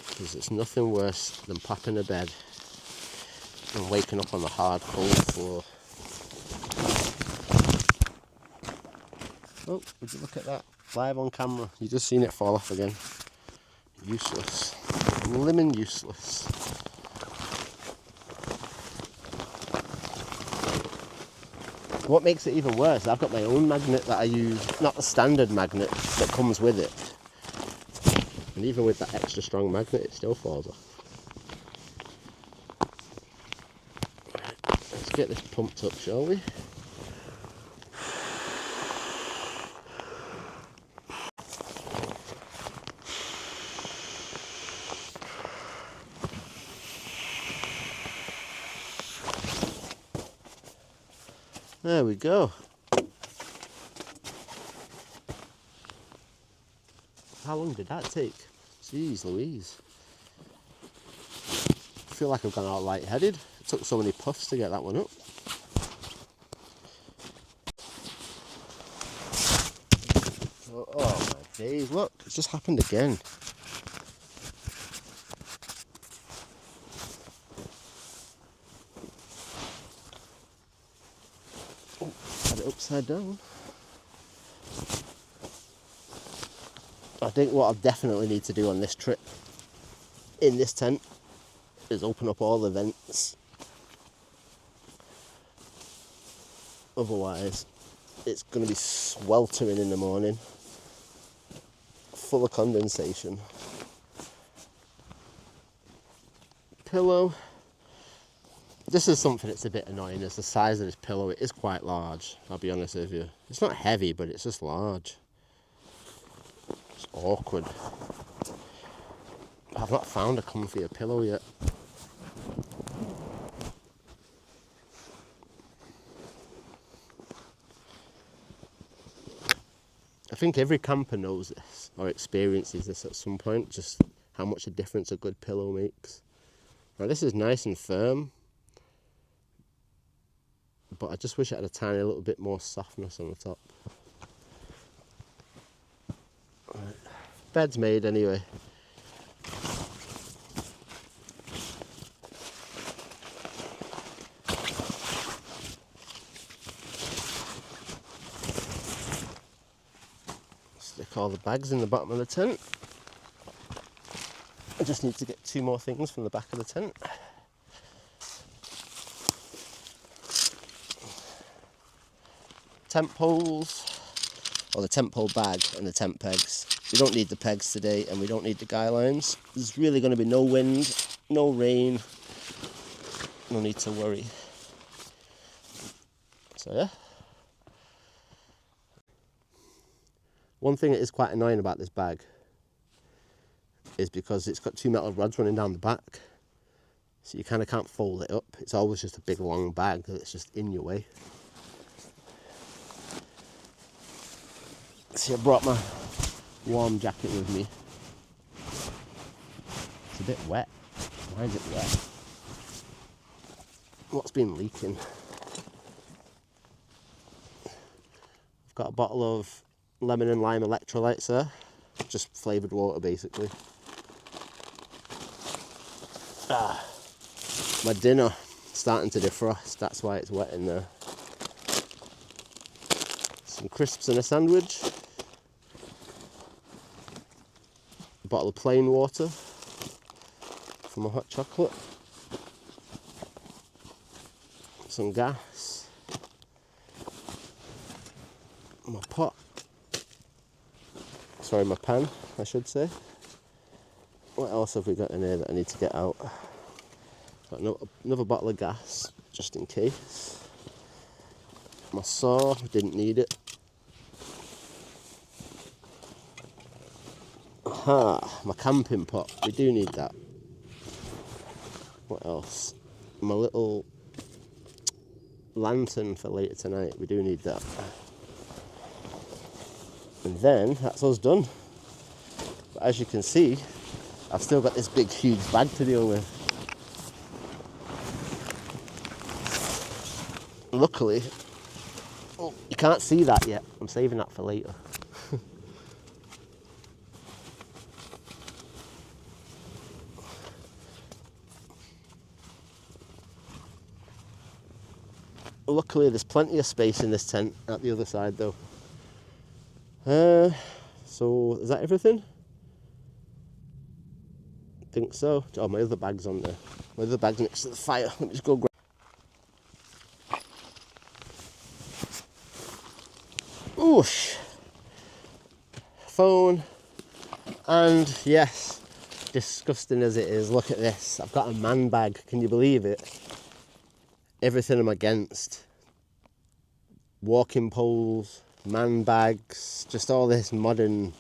Because it's nothing worse than popping a bed and waking up on the hard cold floor. Oh, would you look at that? Live on camera. You just seen it fall off again. Useless. Lemon useless. What makes it even worse, I've got my own magnet that I use, not the standard magnet that comes with it. And even with that extra strong magnet, it still falls off. Let's get this pumped up, shall we? There we go. How long did that take? Jeez Louise. I feel like I've gone all light-headed. It took so many puffs to get that one up. Oh my days, look, it's just happened again. Oh, had it upside down. I think what I definitely need to do on this trip, in this tent, is open up all the vents. Otherwise, it's going to be sweltering in the morning, full of condensation. Pillow. This is something that's a bit annoying, is the size of this pillow. It is quite large, I'll be honest with you. It's not heavy, but it's just large. It's awkward. I've not found a comfier pillow yet. I think every camper knows this, or experiences this at some point, just how much a difference a good pillow makes. Now this is nice and firm, but I just wish it had a tiny little bit more softness on the top. Right. Bed's made anyway. Stick all the bags in the bottom of the tent. I just need to get 2 more things from the back of the tent. Tent poles, or the tent pole bag and the tent pegs. We don't need the pegs today, and we don't need the guy lines. There's really going to be no wind, no rain, no need to worry. So yeah. One thing that is quite annoying about this bag is because it's got 2 metal rods running down the back, so you kind of can't fold it up. It's always just a big long bag that's just in your way. See, I brought my warm jacket with me. It's a bit wet. Why is it wet? What's been leaking? I've got a bottle of lemon and lime electrolytes there. Just flavoured water, basically. My dinner starting to defrost, that's why it's wet in there. Some crisps and a sandwich. A bottle of plain water for my hot chocolate. Some gas. My pot. Sorry, my pan, I should say. What else have we got in here that I need to get out? Got another bottle of gas, just in case. My saw, didn't need it. Aha, my camping pot, we do need that. What else? My little lantern for later tonight, we do need that. And then, that's us done. But as you can see, I've still got this big, huge bag to deal with. Luckily, oh, you can't see that yet. I'm saving that for later. Luckily, there's plenty of space in this tent at the other side, though. So, is that everything? I think so. Oh, my other bag's on there. My other bag's next to the fire. Let me just go grab. And yes, disgusting as it is, look at this. I've got a man bag, can you believe it? Everything I'm against. Walking poles, man bags, just all this modern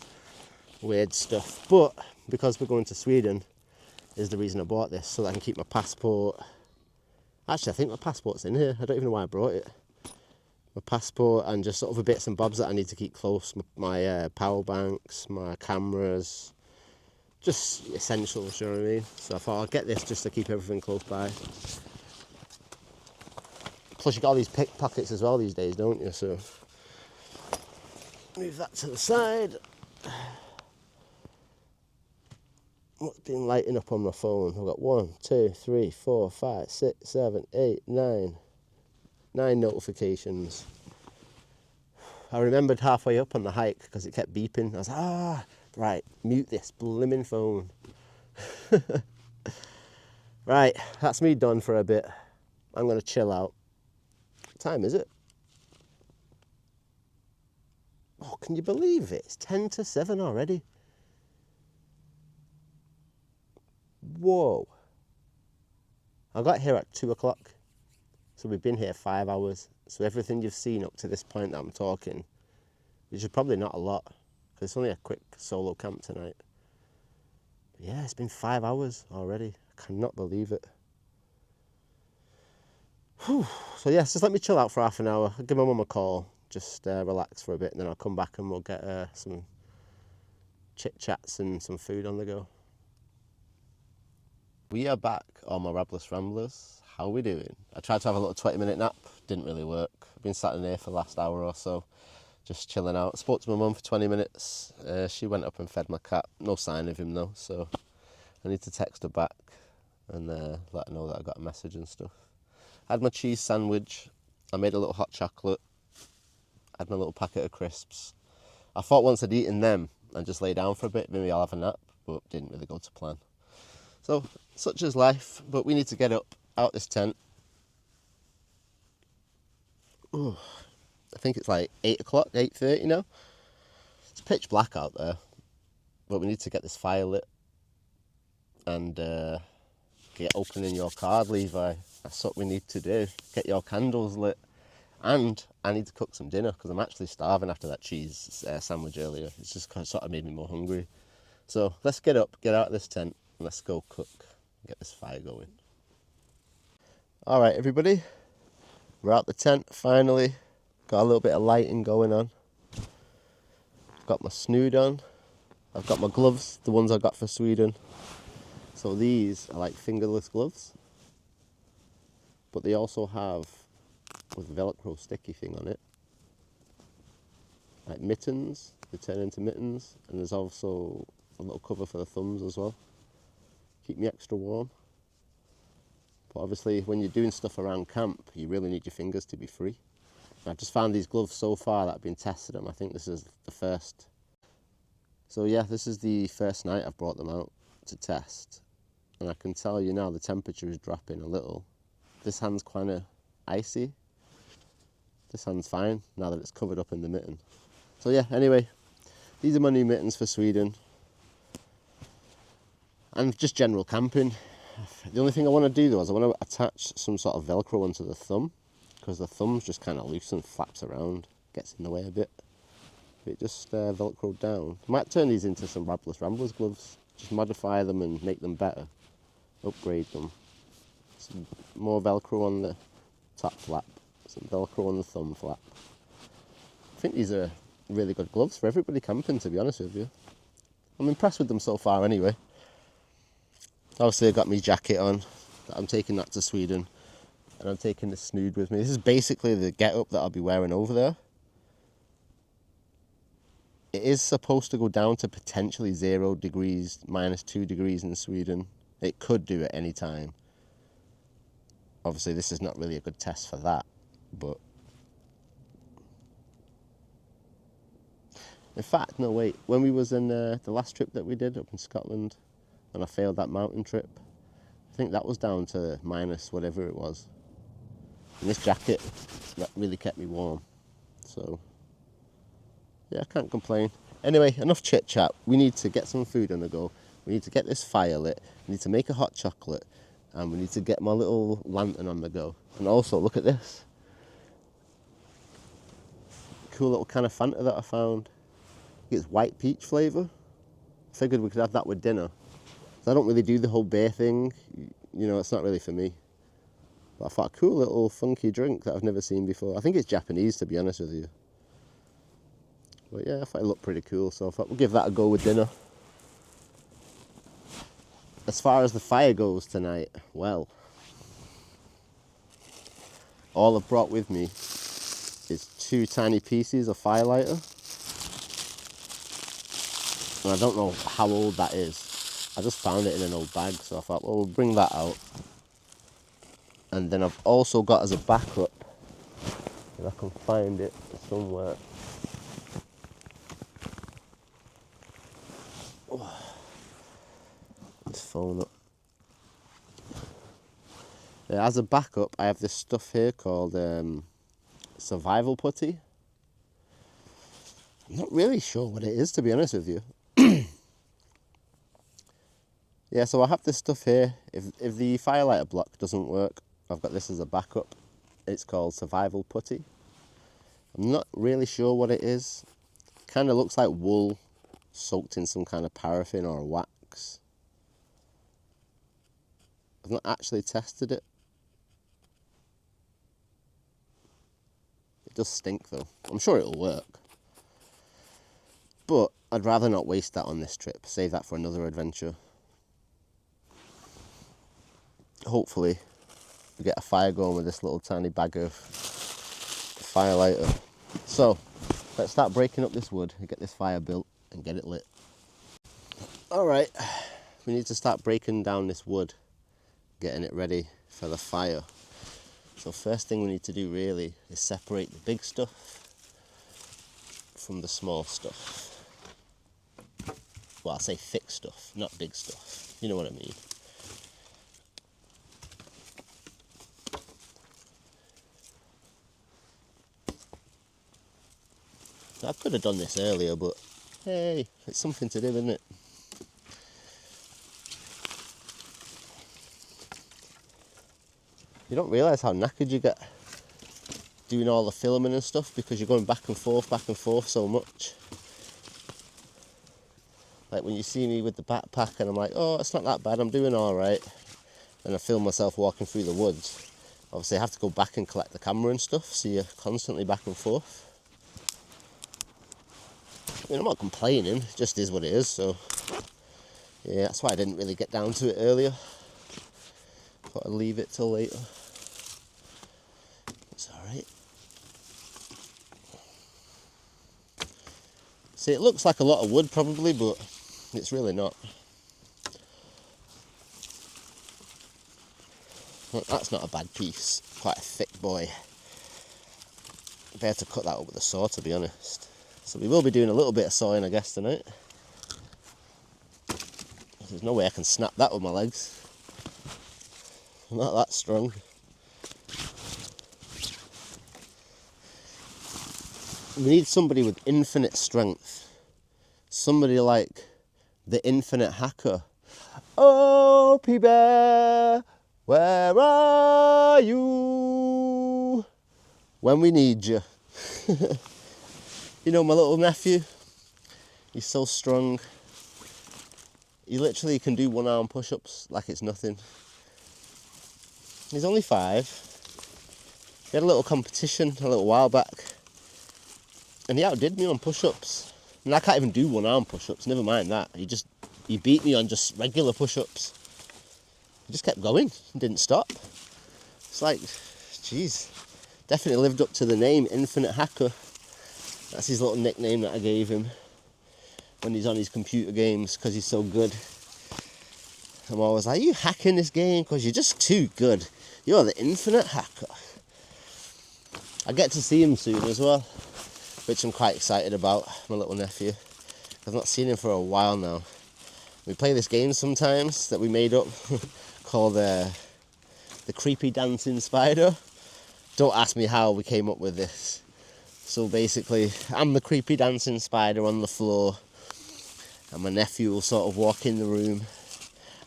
weird stuff. But because we're going to Sweden is the reason I bought this, so that I can keep my passport. Actually, I think my passport's in here. I don't even know why I brought it. My passport and just sort of the bits and bobs that I need to keep close. My power banks, my cameras, just essentials, you know what I mean? So I thought I'll get this just to keep everything close by. Plus you got all these pickpockets as well these days, don't you? So move that to the side. What's been lighting up on my phone? I've got 1, 2, 3, 4, 5, 6, 7, 8, 9 notifications. I remembered halfway up on the hike because it kept beeping. I was like, right, mute this blimmin' phone. Right, that's me done for a bit. I'm gonna chill out. What time is it? Oh, can you believe it? It's 10 to 7 already. Whoa. I got here at 2 o'clock. So we've been here 5 hours. So everything you've seen up to this point that I'm talking, which is probably not a lot, because it's only a quick solo camp tonight. But yeah, it's been 5 hours already. I cannot believe it. Whew. So yeah, just let me chill out for half an hour. I'll give my mum a call, just relax for a bit, and then I'll come back and we'll get some chit-chats and some food on the go. We are back on my Rabless Ramblers. How are we doing? I tried to have a little 20-minute nap, didn't really work. I've been sat in here for the last hour or so, just chilling out. I spoke to my mum for 20 minutes. She went up and fed my cat. No sign of him though, so I need to text her back and let her know that I got a message and stuff. I had my cheese sandwich. I made a little hot chocolate. I had my little packet of crisps. I thought once I'd eaten them and just lay down for a bit, maybe I'll have a nap, but didn't really go to plan. So, such is life, but we need to get up out this tent. Ooh, I think it's like 8 o'clock, 8:30 now. It's pitch black out there, but we need to get this fire lit and get opening your card, Levi. That's what we need to do. Get your candles lit. And I need to cook some dinner because I'm actually starving after that cheese sandwich earlier. It's just kind of sort of made me more hungry. So let's get up, get out of this tent, and let's go cook, get this fire going. All right, everybody, we're out the tent finally. Got a little bit of lighting going on. Got my snood on. I've got my gloves, the ones I got for Sweden. So these are like fingerless gloves, but they also have with Velcro sticky thing on it, like mittens. They turn into mittens, and there's also a little cover for the thumbs as well. Keep me extra warm. But obviously when you're doing stuff around camp, you really need your fingers to be free. And I've just found these gloves so far that I've been testing them. I think this is the first. So yeah, this is the first night I've brought them out to test. And I can tell you now the temperature is dropping a little. This hand's kind of icy. This hand's fine now that it's covered up in the mitten. So yeah, anyway, these are my new mittens for Sweden. And just general camping. The only thing I want to do though is I want to attach some sort of Velcro onto the thumb, because the thumb's just kind of loose and flaps around, gets in the way a bit. It just Velcroed down. I might turn these into some Rabless Ramblers gloves, just modify them and make them better, upgrade them. Some more Velcro on the top flap, some Velcro on the thumb flap. I think these are really good gloves for everybody camping, to be honest with you. I'm impressed with them so far anyway. Obviously I've got my jacket on, I'm taking that to Sweden, and I'm taking the snood with me. This is basically the get-up that I'll be wearing over there. It is supposed to go down to potentially 0 degrees, -2 degrees in Sweden. It could do at any time. Obviously this is not really a good test for that, but... In fact, no wait, when we was in the last trip that we did up in Scotland, and I failed that mountain trip, I think that was down to minus whatever it was. And this jacket, that really kept me warm. So, yeah, I can't complain. Anyway, enough chit chat. We need to get some food on the go. We need to get this fire lit. We need to make a hot chocolate. And we need to get my little lantern on the go. And also, look at this. Cool little can of Fanta that I found. It's white peach flavour. Figured we could have that with dinner. I don't really do the whole beer thing. You know, it's not really for me. But I thought a cool little funky drink that I've never seen before. I think it's Japanese, to be honest with you. But yeah, I thought it looked pretty cool, so I thought we'll give that a go with dinner. As far as the fire goes tonight, well, all I've brought with me is 2 tiny pieces of firelighter. And I don't know how old that is. I just found it in an old bag, so I thought, well, we'll bring that out. And then I've also got as a backup, if I can find it somewhere. This phone up. As a backup, I have this stuff here called survival putty. I'm not really sure what it is, to be honest with you. Yeah, so I have this stuff here. If the firelighter block doesn't work, I've got this as a backup. It's called survival putty. I'm not really sure what it is. Kind of looks like wool soaked in some kind of paraffin or wax. I've not actually tested it. It does stink though. I'm sure it'll work. But I'd rather not waste that on this trip. Save that for another adventure. Hopefully we get a fire going with this little tiny bag of firelighter. So let's start breaking up this wood and get this fire built and get it lit. Alright, we need to start breaking down this wood, getting it ready for the fire. So first thing we need to do really is separate the big stuff from the small stuff. Well, I'll say thick stuff, not big stuff. You know what I mean. I could have done this earlier, but hey, it's something to do, isn't it? You don't realise how knackered you get doing all the filming and stuff because you're going back and forth so much. Like when you see me with the backpack and I'm like, oh, it's not that bad, I'm doing all right. And I film myself walking through the woods. Obviously I have to go back and collect the camera and stuff, so you're constantly back and forth. I mean, I'm not complaining, it just is what it is, so yeah, that's why I didn't really get down to it earlier. Thought I'd leave it till later. It's alright. See, it looks like a lot of wood probably, but it's really not. Well, that's not a bad piece, quite a thick boy. I'd be able to cut that up with a saw, to be honest. So we will be doing a little bit of sawing, I guess, tonight. There's no way I can snap that with my legs. I'm not that strong. We need somebody with infinite strength. Somebody like the infinite hacker. Oh, P-Bear, where are you when we need you? You know, my little nephew, he's so strong. He literally can do one-arm push-ups like it's nothing. He's only 5. He had a little competition a little while back, and he outdid me on push-ups. And I can't even do one-arm push-ups, never mind that. He beat me on just regular push-ups. He just kept going, didn't stop. It's like, geez, definitely lived up to the name, Infinite Hacker. That's his little nickname that I gave him when he's on his computer games, because he's so good. I'm always like, are you hacking this game? Because you're just too good. You're the Infinite Hacker. I get to see him soon as well, which I'm quite excited about, my little nephew. I've not seen him for a while now. We play this game sometimes that we made up called the Creepy Dancing Spider. Don't ask me how we came up with this. So basically, I'm the creepy dancing spider on the floor, and my nephew will sort of walk in the room,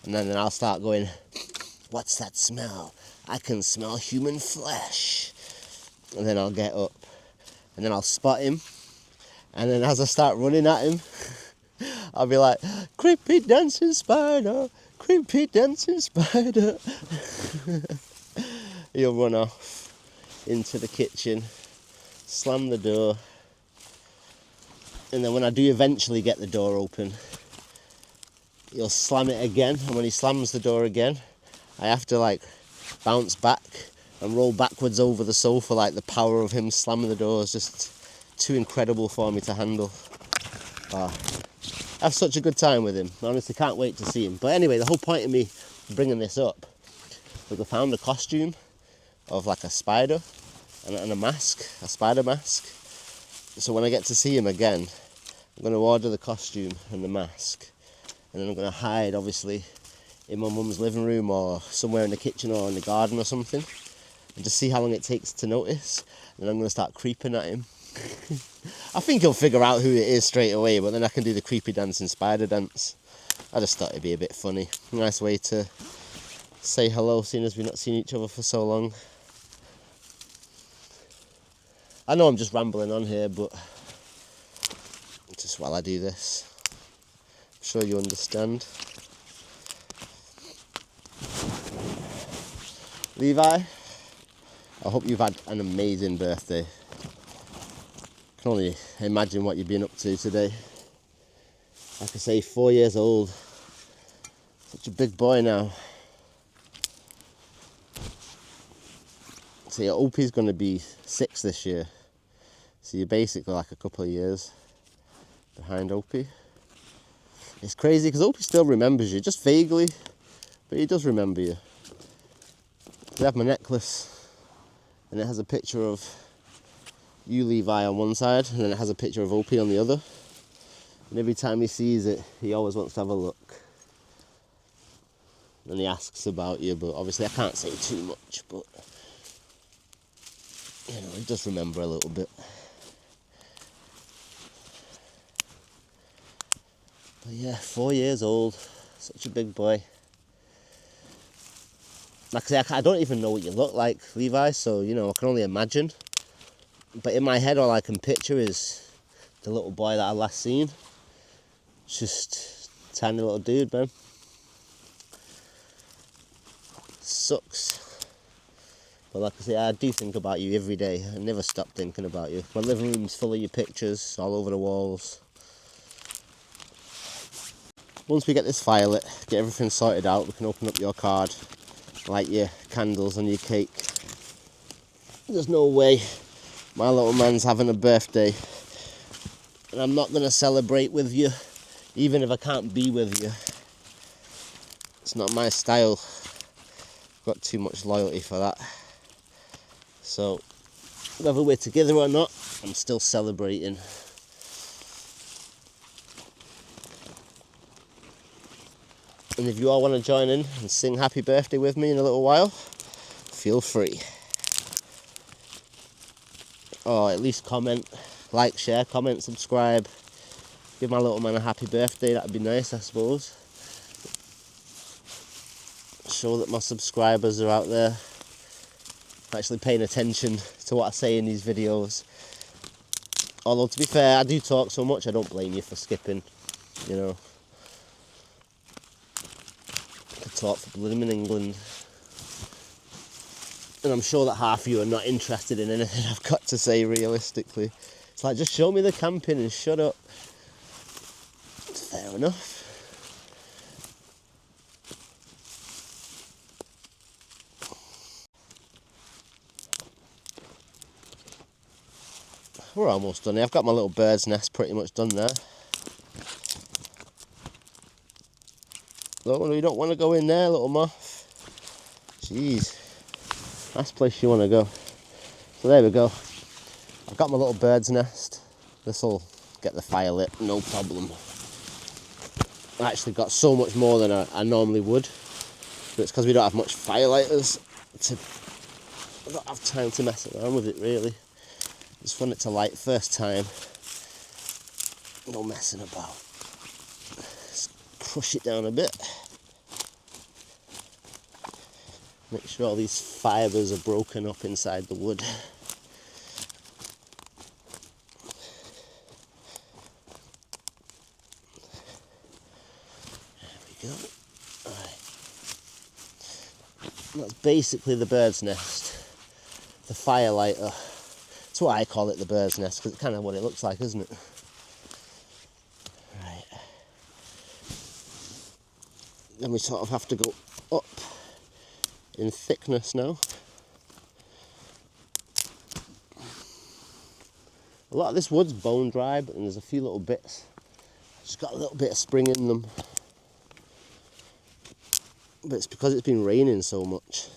and then I'll start going, "What's that smell? I can smell human flesh." And then I'll get up, and then I'll spot him, and then as I start running at him, I'll be like, "Creepy dancing spider, creepy dancing spider." He'll run off into the kitchen, slam the door, and then when I do eventually get the door open, he'll slam it again, and when he slams the door again, I have to like bounce back and roll backwards over the sofa. Like, the power of him slamming the door is just too incredible for me to handle. I have such a good time with him. I honestly can't wait to see him. But anyway, the whole point of me bringing this up was I found a costume of like a spider and a mask, a spider mask. So when I get to see him again, I'm going to order the costume and the mask, and then I'm going to hide, obviously, in my mum's living room or somewhere in the kitchen or in the garden or something, and just see how long it takes to notice. And then I'm going to start creeping at him. I think he'll figure out who it is straight away, but then I can do the creepy dancing spider dance. I just thought it'd be a bit funny. Nice way to say hello, seeing as we've not seen each other for so long. I know I'm just rambling on here, but just while I do this, I'm sure you understand. Levi, I hope you've had an amazing birthday. I can only imagine what you've been up to today. Like I say, 4 years old. Such a big boy now. So your Opie's going to be 6 this year. So you're basically like a couple of years behind Opie. It's crazy because Opie still remembers you, just vaguely, but he does remember you. I have my necklace, and it has a picture of you, Levi, on one side, and then it has a picture of Opie on the other. And every time he sees it, he always wants to have a look. And he asks about you, but obviously I can't say too much, but you know, he does remember a little bit. But yeah, 4 years old, such a big boy. Like I say, I don't even know what you look like, Levi, so, you know, I can only imagine. But in my head, all I can picture is the little boy that I last seen. Just a tiny little dude, man. Sucks. But like I say, I do think about you every day. I never stop thinking about you. My living room's full of your pictures all over the walls. Once we get this fire lit, get everything sorted out, we can open up your card, light your candles and your cake. There's no way my little man's having a birthday and I'm not going to celebrate with you, even if I can't be with you. It's not my style. I've got too much loyalty for that. So whether we're together or not, I'm still celebrating. And if you all want to join in and sing happy birthday with me in a little while, feel free. Or at least comment, like, share, comment, subscribe. Give my little man a happy birthday, that'd be nice, I suppose. Show that my subscribers are out there, actually paying attention to what I say in these videos. Although, to be fair, I do talk so much, I don't blame you for skipping, you know. Talk for blooming England, and I'm sure that half of you are not interested in anything I've got to say realistically. It's like, just show me the camping and shut up. It's fair enough. We're almost done here. I've got my little bird's nest pretty much done there. No, you don't want to go in there, little moth. Jeez. Last place you want to go. So there we go. I've got my little bird's nest. This will get the fire lit, no problem. I actually got so much more than I normally would. But it's because we don't have much firelighters. I don't have time to mess around with it, really. Just want it to light first time. No messing about. Just crush it down a bit. Make sure all these fibres are broken up inside the wood. There we go. Alright. That's basically the bird's nest. The firelighter. That's what I call it, the bird's nest, because it's kind of what it looks like, isn't it? Right. Then we sort of have to go up in thickness now. A lot of this wood's bone dry, but there's a few little bits. Just got a little bit of spring in them. But it's because it's been raining so much.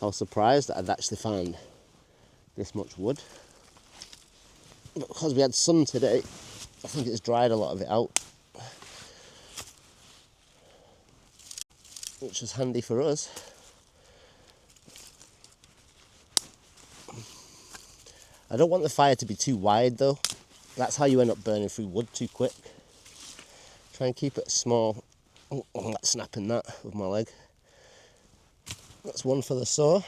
I was surprised that I'd actually found this much wood. But because we had sun today, I think it's dried a lot of it out. Which was handy for us. I don't want the fire to be too wide though. That's how you end up burning through wood too quick. Try and keep it small. Oh, I'm not snapping that with my leg. That's one for the saw.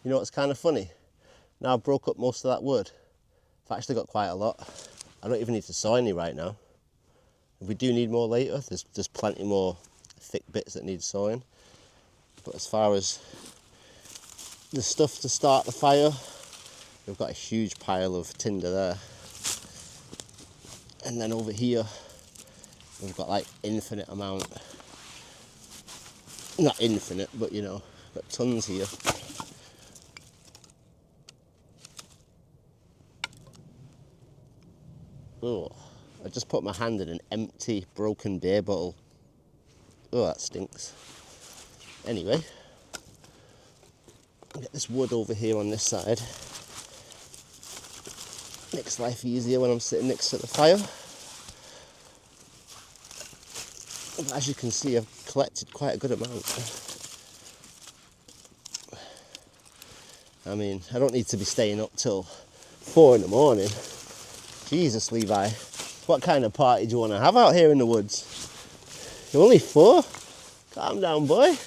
You know what's kind of funny? Now I've broke up most of that wood, I've actually got quite a lot. I don't even need to saw any right now. If we do need more later, there's plenty more thick bits that need sawing. But as far as the stuff to start the fire, we've got a huge pile of tinder there. And then over here, we've got like infinite amount. Not infinite, but you know, got tons here. Oh, I just put my hand in an empty, broken beer bottle. Oh, that stinks. Anyway, get this wood over here on this side. Makes life easier when I'm sitting next to the fire. But as you can see, I've collected quite a good amount. I mean, I don't need to be staying up till 4 in the morning. Jesus, Levi, what kind of party do you want to have out here in the woods? You're only 4? Calm down, boy.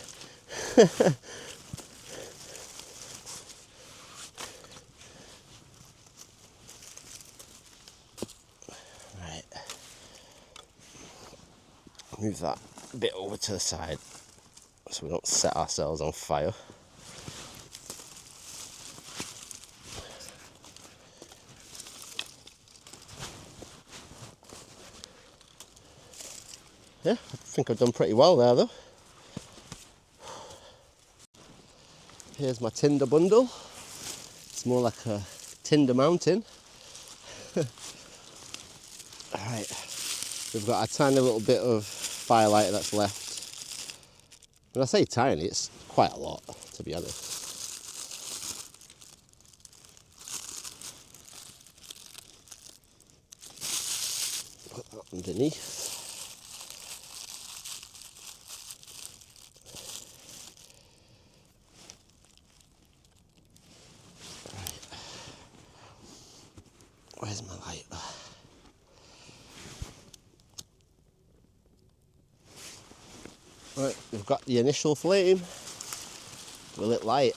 Right. Move that bit over to the side so we don't set ourselves on fire. Yeah, I think I've done pretty well there though. Here's my tinder bundle. It's more like a tinder mountain. Alright, we've got a tiny little bit of firelighter that's left. When I say tiny, it's quite a lot, to be honest. Put that underneath. Where's my light? Right, we've got the initial flame. Will it light?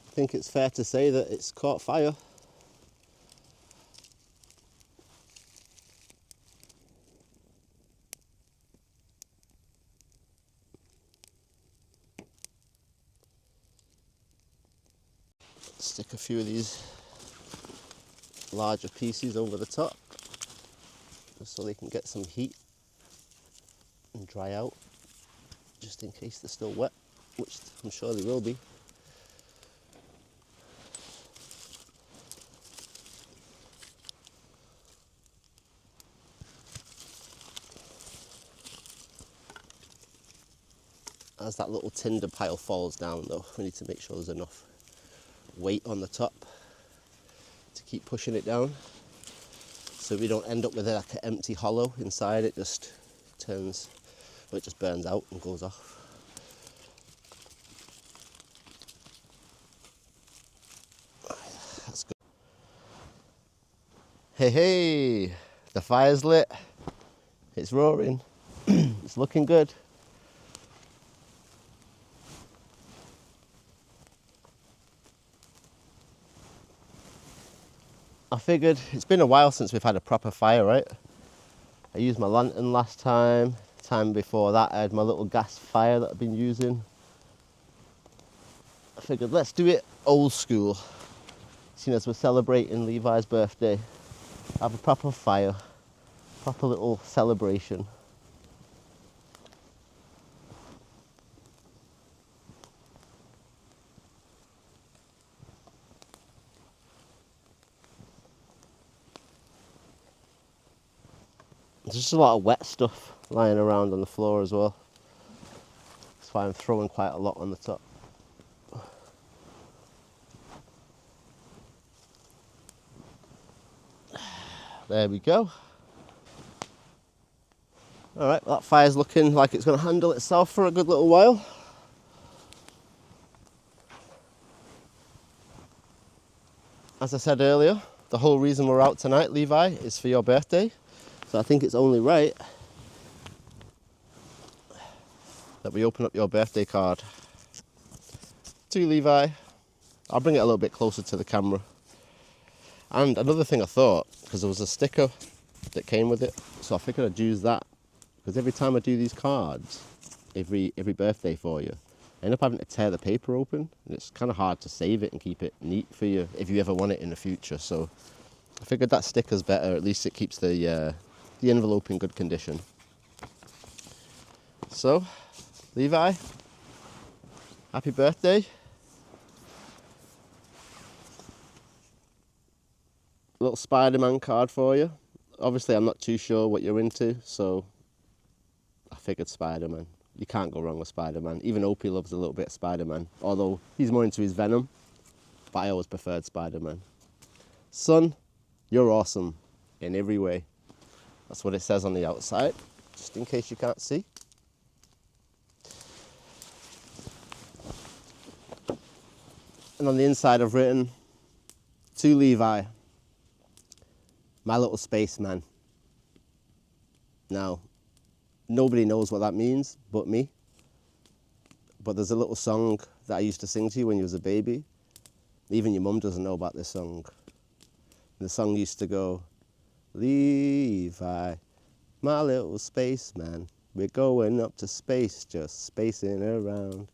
I think it's fair to say that it's caught fire. Stick a few of these larger pieces over the top, just so they can get some heat and dry out, just in case they're still wet, which I'm sure they will be. As that little tinder pile falls down though, we need to make sure there's enough weight on the top to keep pushing it down, so we don't end up with like an empty hollow inside. It just turns, well, it just burns out and goes off. That's good. Hey, hey, the fire's lit. It's roaring. It's looking good. I figured it's been a while since we've had a proper fire, right? I used my lantern last time. Time before that I had my little gas fire that I've been using. I figured let's do it old school. Seeing as we're celebrating Levi's birthday, have a proper fire, proper little celebration. There's just a lot of wet stuff lying around on the floor as well. That's why I'm throwing quite a lot on the top. There we go. All right, that fire's looking like it's going to handle itself for a good little while. As I said earlier, the whole reason we're out tonight, Levi, is for your birthday. So I think it's only right that we open up your birthday card. To Levi. I'll bring it a little bit closer to the camera. And another thing I thought, because there was a sticker that came with it, so I figured I'd use that. Because every time I do these cards, every birthday for you, I end up having to tear the paper open, and it's kind of hard to save it and keep it neat for you if you ever want it in the future. So I figured that sticker's better. At least it keeps the envelope in good condition. So, Levi, happy birthday. Little Spider-Man card for you. Obviously, I'm not too sure what you're into, so I figured Spider-Man. You can't go wrong with Spider-Man. Even Opie loves a little bit of Spider-Man, although he's more into his Venom, but I always preferred Spider-Man. Son, you're awesome in every way. That's what it says on the outside, just in case you can't see. And on the inside I've written, to Levi, my little spaceman. Now, nobody knows what that means but me. But there's a little song that I used to sing to you when you was a baby. Even your mum doesn't know about this song. And the song used to go, Levi, my little spaceman, we're going up to space, just spacing around.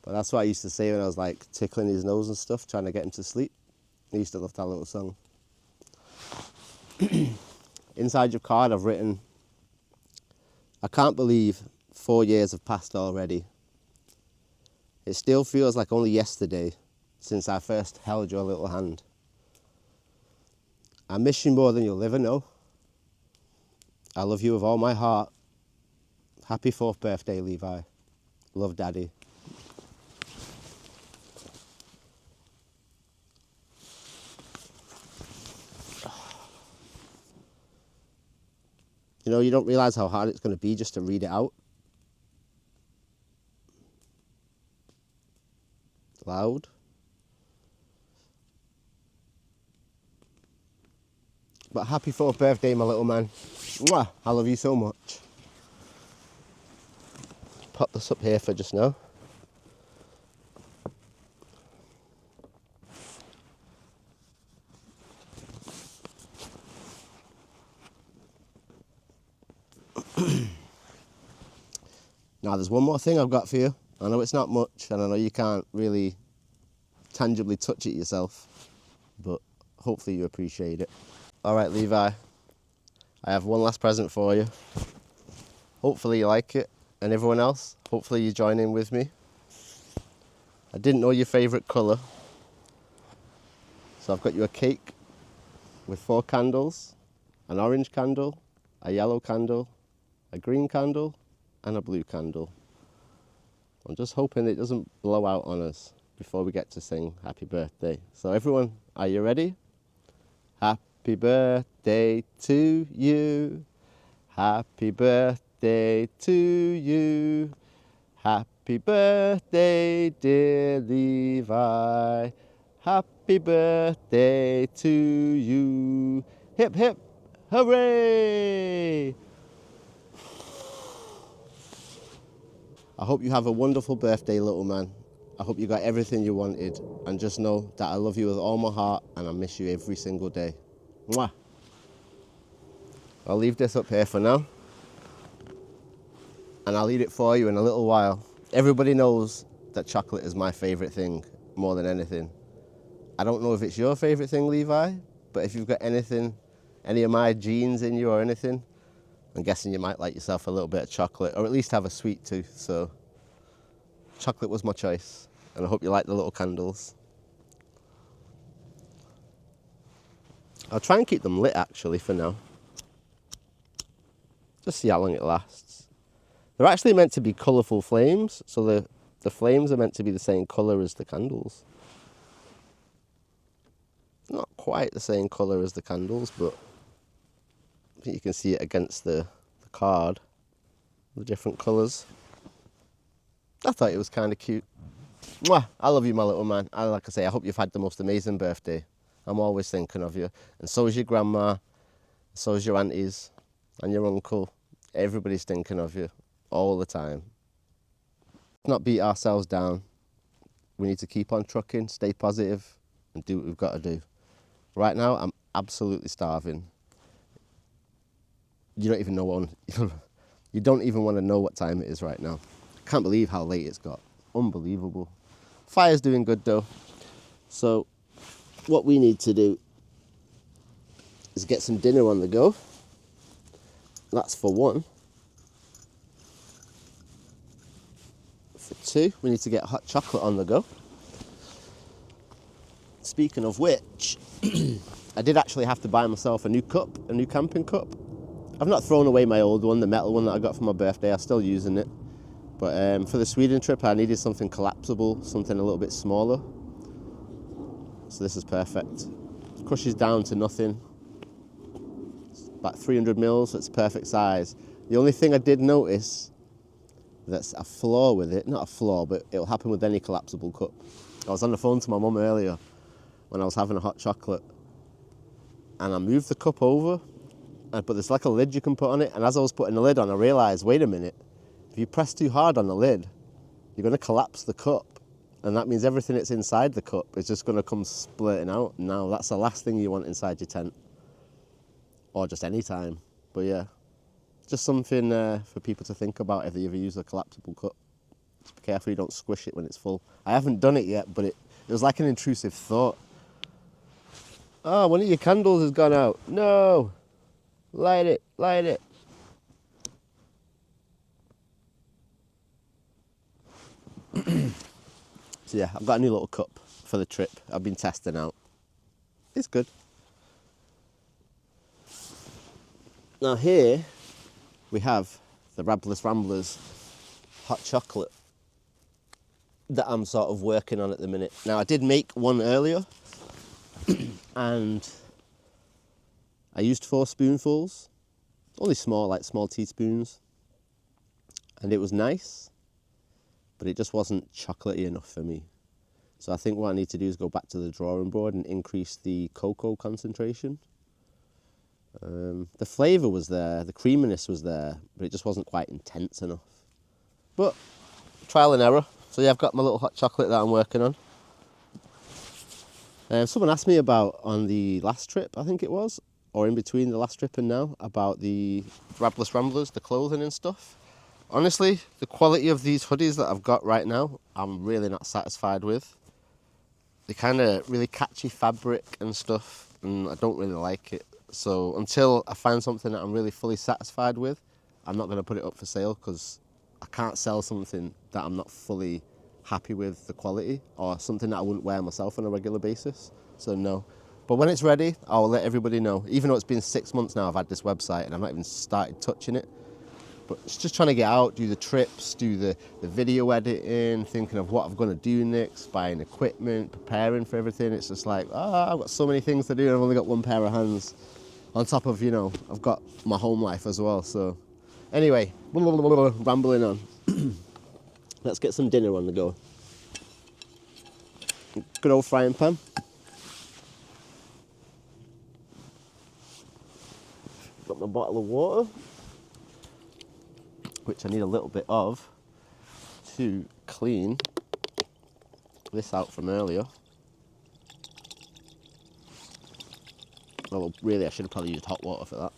But that's what I used to say when I was like tickling his nose and stuff, trying to get him to sleep. I used to love that little song. Inside your card I've written, I can't believe 4 years have passed already. It still feels like only yesterday since I first held your little hand. I miss you more than you'll ever know. I love you with all my heart. Happy 4th birthday, Levi. Love, Daddy. You know, you don't realise how hard it's going to be just to read it out. Loud. But happy 4th birthday, my little man. Mwah! I love you so much. Pop this up here for just now. Now there's one more thing I've got for you. I know it's not much and I know you can't really tangibly touch it yourself, but hopefully you appreciate it. All right, Levi, I have one last present for you. Hopefully you like it, and everyone else, hopefully you join in with me. I didn't know your favourite colour, so I've got you a cake with 4 candles, an orange candle, a yellow candle, a green candle, and a blue candle. I'm just hoping it doesn't blow out on us before we get to sing happy birthday. So everyone, are you ready? Happy birthday to you. Happy birthday to you. Happy birthday, dear Levi. Happy birthday to you. Hip, hip, hooray! I hope you have a wonderful birthday, little man. I hope you got everything you wanted. And just know that I love you with all my heart and I miss you every single day. Mwah! I'll leave this up here for now. And I'll eat it for you in a little while. Everybody knows that chocolate is my favourite thing more than anything. I don't know if it's your favourite thing, Levi, but if you've got anything, any of my genes in you or anything, I'm guessing you might like yourself a little bit of chocolate, or at least have a sweet tooth, so chocolate was my choice, and I hope you like the little candles. I'll try and keep them lit actually for now. Just see how long it lasts. They're actually meant to be colourful flames, so the flames are meant to be the same colour as the candles. Not quite the same colour as the candles, but I think you can see it against the card, the different colours. I thought it was kind of cute. Mwah! I love you, my little man. And like I say, I hope you've had the most amazing birthday. I'm always thinking of you. And so is your grandma, so is your aunties, and your uncle. Everybody's thinking of you all the time. Let's not beat ourselves down. We need to keep on trucking, stay positive, and do what we've got to do. Right now, I'm absolutely starving. You don't even know you don't even want to know what time it is right now. Can't believe how late it's got. Unbelievable. Fire's doing good though. So what we need to do is get some dinner on the go. That's for one. For two, we need to get hot chocolate on the go. Speaking of which, I did actually have to buy myself a new cup, a new camping cup. I've not thrown away my old one, the metal one that I got for my birthday. I'm still using it. But for the Sweden trip, I needed something collapsible, something a little bit smaller. So this is perfect. It crushes down to nothing. It's about 300 mils, so it's perfect size. The only thing I did notice that's a flaw with it, not a flaw, but it'll happen with any collapsible cup. I was on the phone to my mum earlier when I was having a hot chocolate, and I moved the cup over, but there's like a lid you can put on it, and as I was putting the lid on, I realised, wait a minute, if you press too hard on the lid, you're going to collapse the cup, and that means everything that's inside the cup is just going to come splitting out. Now, that's the last thing you want inside your tent, or just any time. But yeah, just something for people to think about if they ever use a collapsible cup. Just be careful you don't squish it when it's full. I haven't done it yet, but it was like an intrusive thought. Oh, one of your candles has gone out. No! Light it, light it. So yeah, I've got a new little cup for the trip. I've been testing out. It's good. Now here we have the Rabless Ramblers hot chocolate that I'm sort of working on at the minute. Now I did make one earlier and I used 4 spoonfuls, only small, like small teaspoons, and it was nice, but it just wasn't chocolatey enough for me. So I think what I need to do is go back to the drawing board and increase the cocoa concentration. The flavour was there, the creaminess was there, but it just wasn't quite intense enough. But trial and error. So yeah, I've got my little hot chocolate that I'm working on. Someone asked me about on the last trip, I think it was, or in between the last trip and now, about the Rabless Ramblers, the clothing and stuff. Honestly, the quality of these hoodies that I've got right now, I'm really not satisfied with. They kind of really catchy fabric and stuff, and I don't really like it. So until I find something that I'm really fully satisfied with, I'm not going to put it up for sale, because I can't sell something that I'm not fully happy with the quality, or something that I wouldn't wear myself on a regular basis. So no. But when it's ready, I'll let everybody know. Even though it's been 6 months now I've had this website and I've not even started touching it. But it's just trying to get out, do the trips, do the video editing, thinking of what I'm going to do next, buying equipment, preparing for everything. It's just like, I've got so many things to do and I've only got one pair of hands. On top of, you know, I've got my home life as well. So anyway, rambling on. Let's get some dinner on the go. Good old frying pan. Got my bottle of water, which I need a little bit of to clean this out from earlier. Well, really, I should have probably used hot water for that.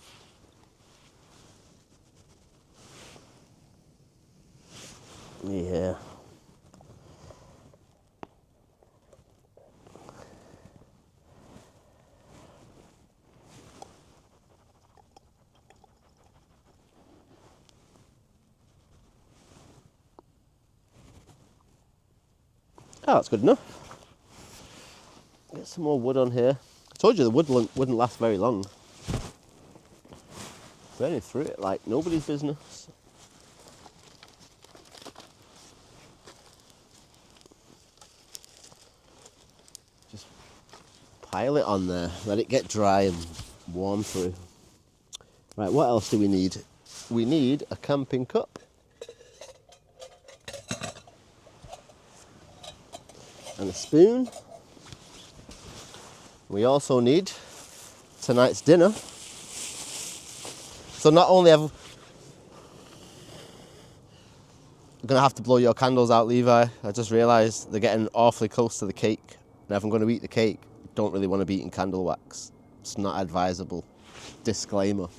Yeah. Oh, that's good enough. Get some more wood on here. I told you the wood wouldn't last very long. Burning through it like nobody's business. Just pile it on there, let it get dry and warm through. Right, what else do we need? We need a camping cup. And a spoon. We also need tonight's dinner. So not only have... I'm gonna have to blow your candles out, Levi. I just realised they're getting awfully close to the cake. Now if I'm gonna eat the cake, don't really want to be eating candle wax. It's not advisable. Disclaimer.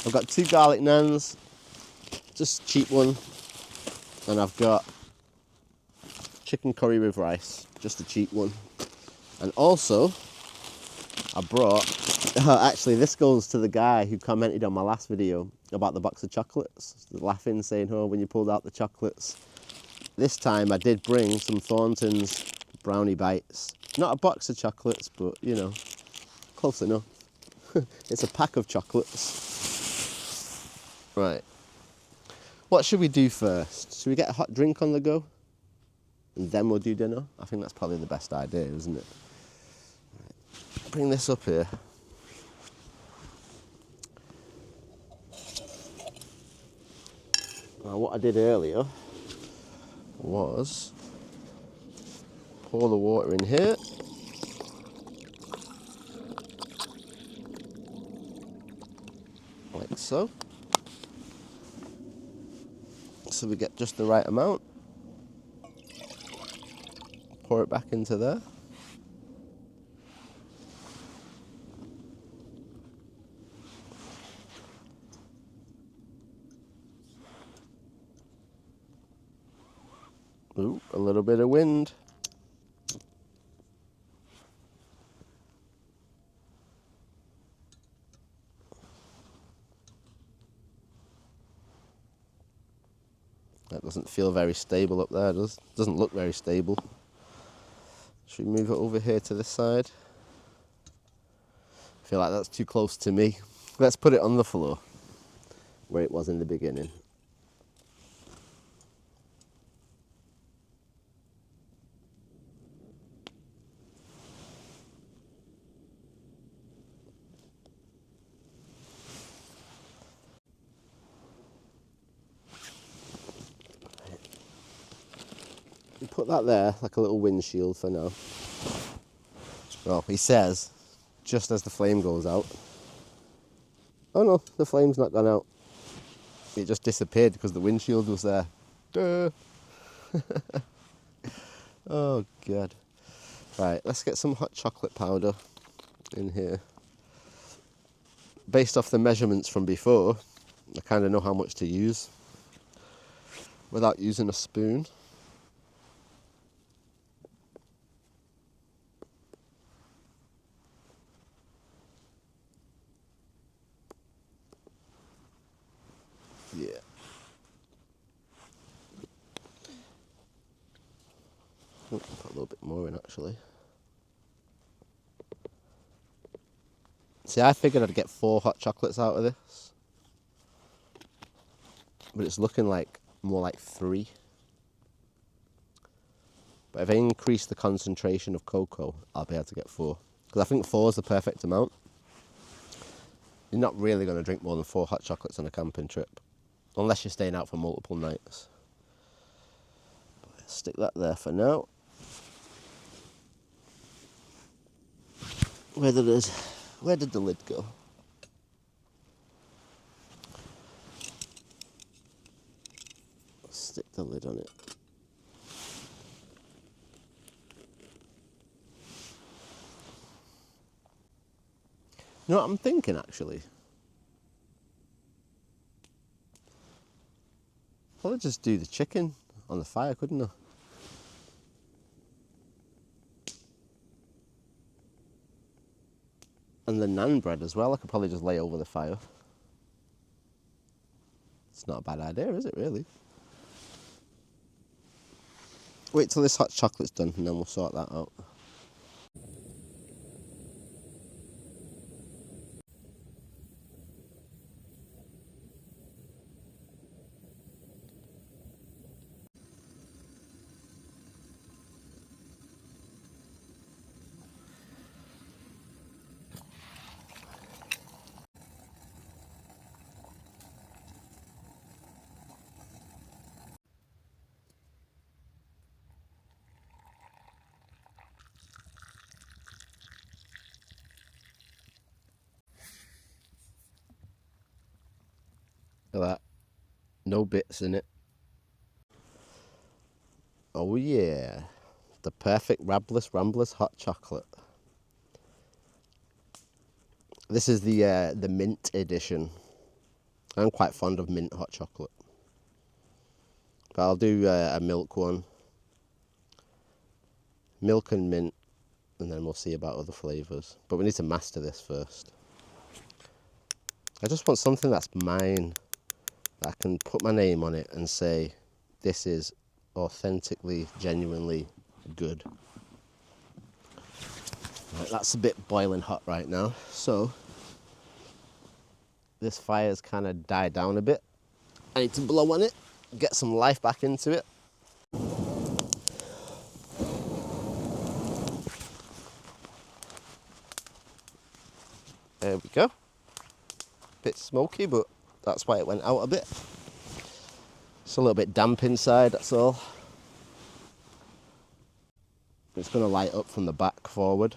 I've got 2 garlic naans, just cheap one. And I've got chicken curry with rice, just a cheap one. And also, I brought, actually this goes to the guy who commented on my last video about the box of chocolates, laughing, saying, oh, when you pulled out the chocolates. This time I did bring some Thornton's brownie bites. Not a box of chocolates, but you know, close enough. It's a pack of chocolates. Right, what should we do first? Should we get a hot drink on the go? And then we'll do dinner? I think that's probably the best idea, isn't it? Right. Bring this up here. Now what I did earlier was pour the water in here. Like so. So we get just the right amount. Pour it back into there. Ooh, a little bit of wind. That doesn't feel very stable up there, does? Doesn't look very stable. Should we move it over here to this side? I feel like that's too close to me. Let's put it on the floor, where it was in the beginning. Put that there like a little windshield for now. Well, he says, just as the flame goes out. Oh no, the flame's not gone out. It just disappeared because the windshield was there. Duh. Oh God. Right, let's get some hot chocolate powder in here. Based off the measurements from before, I kind of know how much to use without using a spoon. Yeah. Oh, put a little bit more in actually. See, I figured I'd get 4 hot chocolates out of this, but it's looking like more like 3. But if I increase the concentration of cocoa, I'll be able to get 4. Because I think 4 is the perfect amount. You're not really going to drink more than 4 hot chocolates on a camping trip, unless you're staying out for multiple nights. But stick that there for now. Where did the lid go? Stick the lid on it. You know what I'm thinking actually? Probably just do the chicken on the fire, couldn't I? And the naan bread as well, I could probably just lay over the fire. It's not a bad idea, is it really? Wait till this hot chocolate's done and then we'll sort that out. Look at that. No bits in it. Oh yeah. The perfect Rabless Ramblers hot chocolate. This is the mint edition. I'm quite fond of mint hot chocolate. But I'll do a milk one. Milk and mint, and then we'll see about other flavours. But we need to master this first. I just want something that's mine, that I can put my name on it and say, this is authentically, genuinely good. Right, that's a bit boiling hot right now, so this fire's kind of died down a bit. I need to blow on it, get some life back into it. There we go. Bit smoky, but that's why it went out a bit. It's a little bit damp inside, that's all. It's going to light up from the back forward.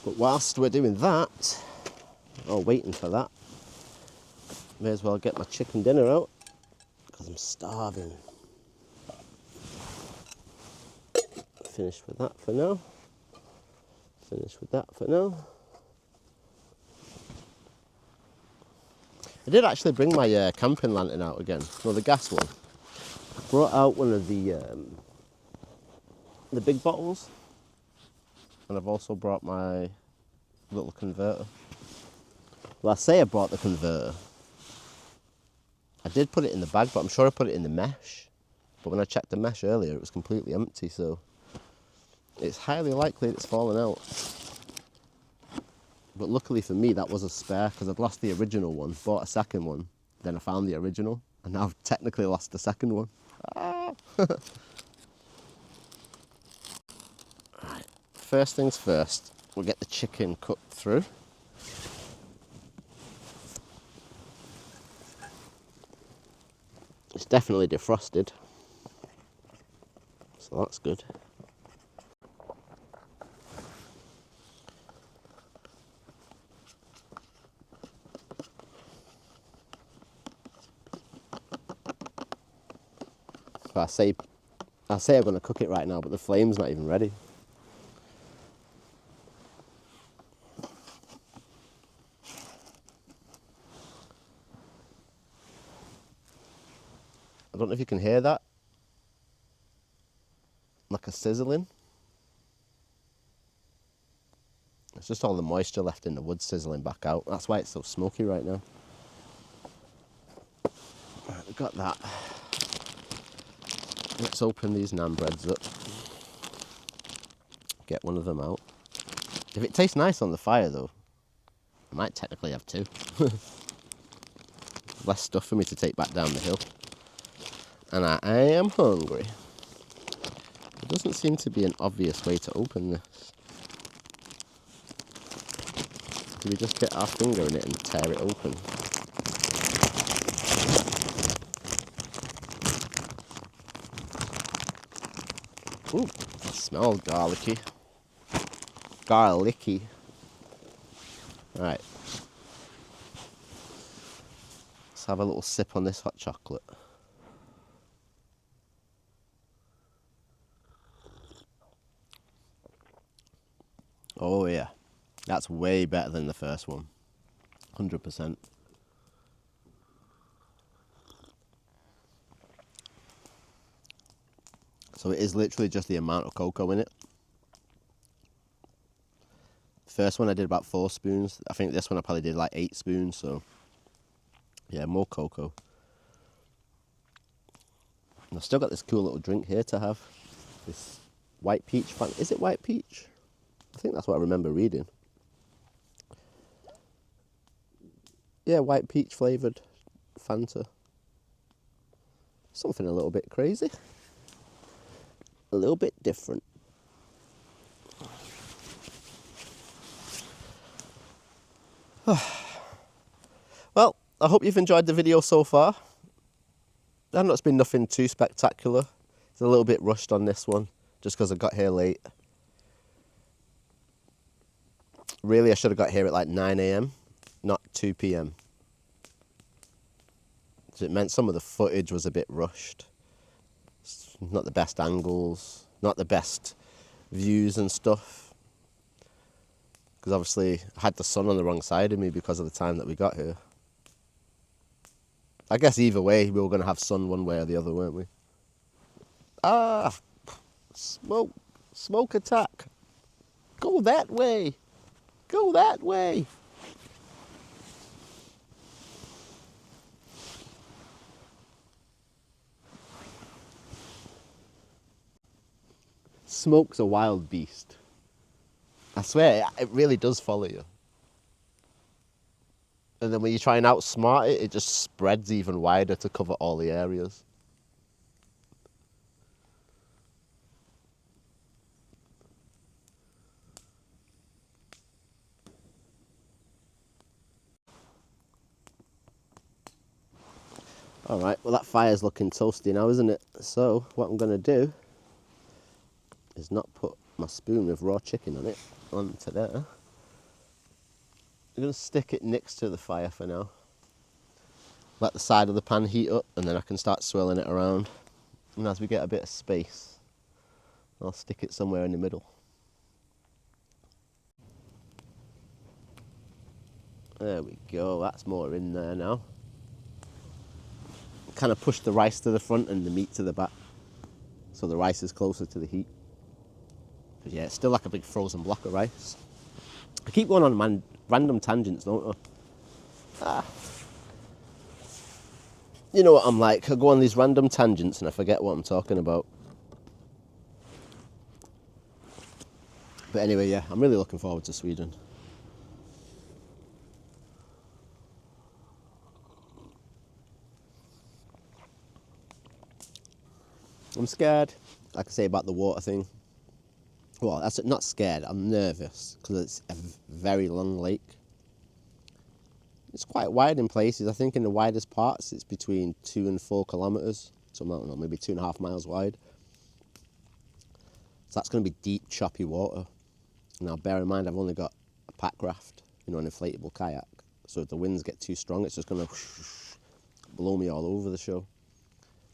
But whilst we're doing that, or waiting for that, may as well get my chicken dinner out, because I'm starving. Finished with that for now. Finished with that for now. I did actually bring my camping lantern out again, well, the gas one. I brought out one of the big bottles, and I've also brought my little converter. Well, I say I brought the converter. I did put it in the bag, but I'm sure I put it in the mesh. But when I checked the mesh earlier, it was completely empty, so it's highly likely it's fallen out. But luckily for me, that was a spare, because I'd lost the original one, bought a second one, then I found the original, and now I've technically lost the second one. Ah. Right, first things first, we'll get the chicken cooked through. It's definitely defrosted, so that's good. I say I'm going to cook it right now, but the flame's not even ready. I don't know if you can hear that. Like a sizzling. It's just all the moisture left in the wood sizzling back out. That's why it's so smoky right now. Right, we got that. Let's open these naan breads up. Get one of them out. If it tastes nice on the fire though, I might technically have two. Less stuff for me to take back down the hill. And I am hungry. There doesn't seem to be an obvious way to open this. Do we just get our finger in it and tear it open? Ooh, it smells garlicky. Garlicky. Right. Let's have a little sip on this hot chocolate. Oh yeah, that's way better than the first one. 100%. So it is literally just the amount of cocoa in it. First one I did about 4 spoons. I think this one I probably did like 8 spoons, so yeah, more cocoa. And I've still got this cool little drink here to have. This white peach Fanta. Is it white peach? I think that's what I remember reading. Yeah, white peach flavoured Fanta. Something a little bit crazy. A little bit different. Well, I hope you've enjoyed the video so far. I know it's been nothing too spectacular. It's a little bit rushed on this one, just because I got here late. Really, I should have got here at like 9 AM, not 2 PM. So it meant some of the footage was a bit rushed. It's not the best angles, not the best views and stuff. Because obviously I had the sun on the wrong side of me because of the time that we got here. I guess either way, we were going to have sun one way or the other, weren't we? Ah, smoke, smoke attack. Go that way. Go that way. Smoke's a wild beast. I swear, it really does follow you. And then when you try and outsmart it, it just spreads even wider to cover all the areas. Alright, well that fire's looking toasty now, isn't it? So, what I'm going to do is not put my spoon with raw chicken on it onto there. I'm going to stick it next to the fire for now. Let the side of the pan heat up and then I can start swirling it around. And as we get a bit of space, I'll stick it somewhere in the middle. There we go, that's more in there now. Kind of push the rice to the front and the meat to the back. So the rice is closer to the heat. But yeah, it's still like a big frozen block of rice. I keep going on random tangents, don't I? You know what I'm like, I go on these random tangents and I forget what I'm talking about. But anyway, yeah, I'm really looking forward to Sweden. I'm scared, like I say, about the water thing. Well, that's not scared, I'm nervous, because it's a very long lake. It's quite wide in places. I think in the widest parts it's between 2 and 4 kilometres. So I don't know, maybe 2.5 miles wide. So that's going to be deep, choppy water. Now bear in mind I've only got a pack raft, you know, an inflatable kayak. So if the winds get too strong, it's just going to blow me all over the show.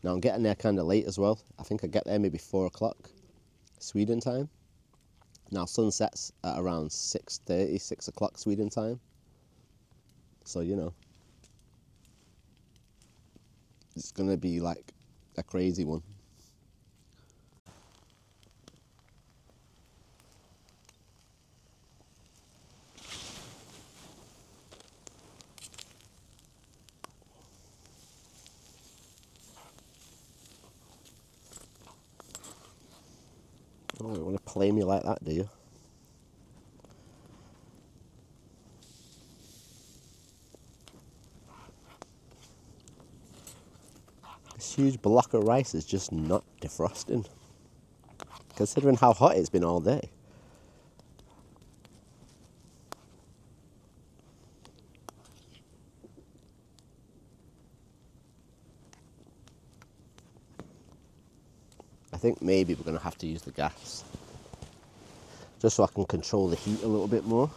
Now I'm getting there kind of late as well. I think I get there maybe 4 o'clock Sweden time. Now sun sets at around 6:30, 6 o'clock Sweden time. So, you know, it's going to be like a crazy one. play me like that, do you? This huge block of rice is just not defrosting, considering how hot it's been all day. I think maybe we're going to have to use the gas, just so I can control the heat a little bit more.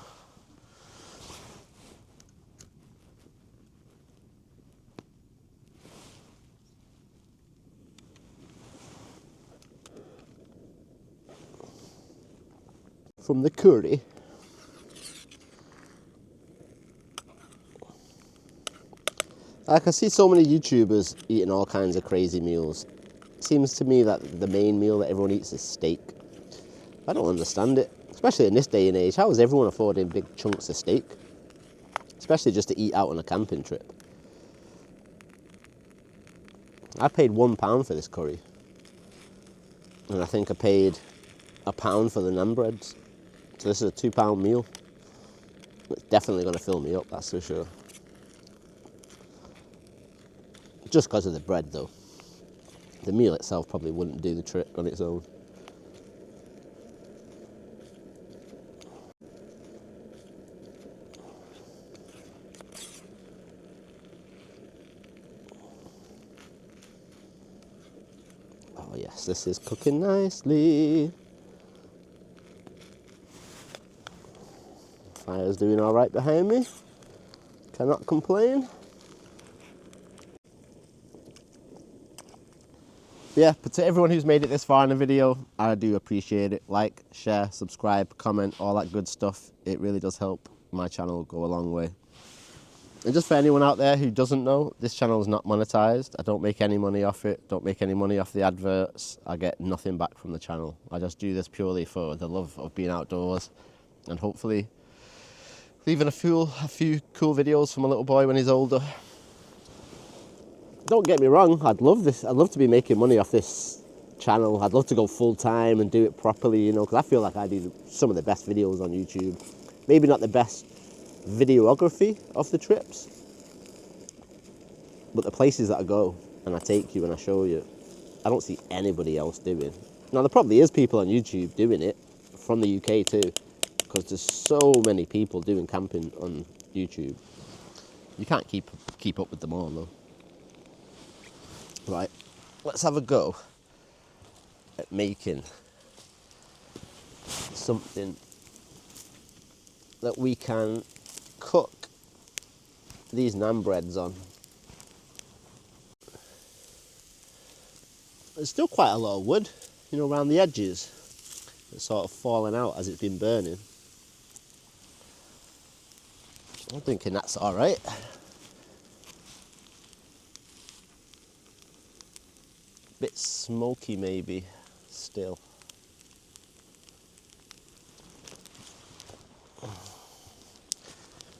From the curry, I can see so many YouTubers eating all kinds of crazy meals. It seems to me that the main meal that everyone eats is steak. I don't understand it, especially in this day and age. How is everyone affording big chunks of steak? Especially just to eat out on a camping trip. I paid £1 for this curry. And I think I paid £1 for the naan breads. So this is a £2 meal. It's definitely going to fill me up, that's for sure. Just because of the bread though. The meal itself probably wouldn't do the trick on its own. Oh yes, this is cooking nicely. Fire's doing all right behind me. Cannot complain. Yeah, but to everyone who's made it this far in the video, I do appreciate it. Like, share, subscribe, comment, all that good stuff. It really does help my channel go a long way. And just for anyone out there who doesn't know, this channel is not monetized. I don't make any money off it, don't make any money off the adverts. I get nothing back from the channel. I just do this purely for the love of being outdoors and hopefully leaving a few cool videos for my little boy when he's older. Don't get me wrong, I'd love this. I'd love to be making money off this channel. I'd love to go full time and do it properly, you know, because I feel like I do some of the best videos on YouTube. Maybe not the best videography of the trips, but the places that I go and I take you and I show you, I don't see anybody else doing. Now there probably is people on YouTube doing it from the UK too, because there's so many people doing camping on YouTube. You can't keep up with them all though. Right, let's have a go at making something that we can cook these naan breads on. There's still quite a lot of wood, you know, around the edges. It's sort of falling out as it's been burning. I'm thinking that's all right. Bit smoky maybe, still.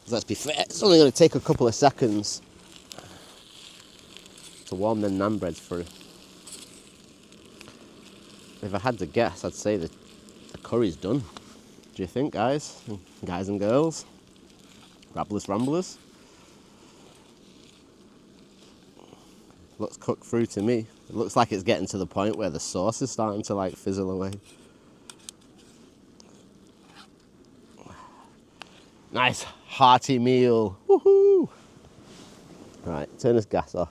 Let's be fair, it's only going to take a couple of seconds to warm them naan breads through. If I had to guess, I'd say that the curry's done. Do you think, guys? Guys and girls? Rabless Ramblers? Looks cooked through to me. It looks like it's getting to the point where the sauce is starting to like fizzle away. Nice hearty meal. Woohoo! Right, turn this gas off.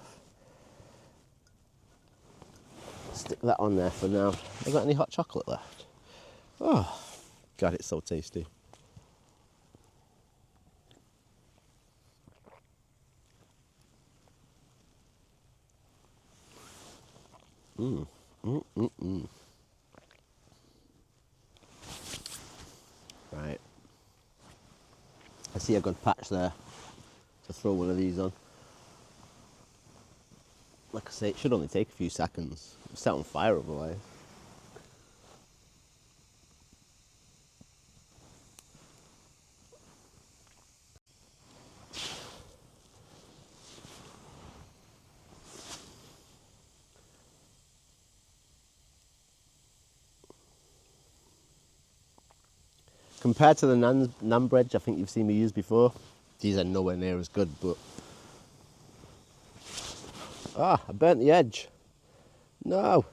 Stick that on there for now. Have I got any hot chocolate left? Oh, God, it's so tasty. Right. I see a good patch there to throw one of these on. Like I say, it should only take a few seconds. It's set on fire otherwise. Compared to the Nan bread I think you've seen me use before, these are nowhere near as good, but... Ah, I burnt the edge. No.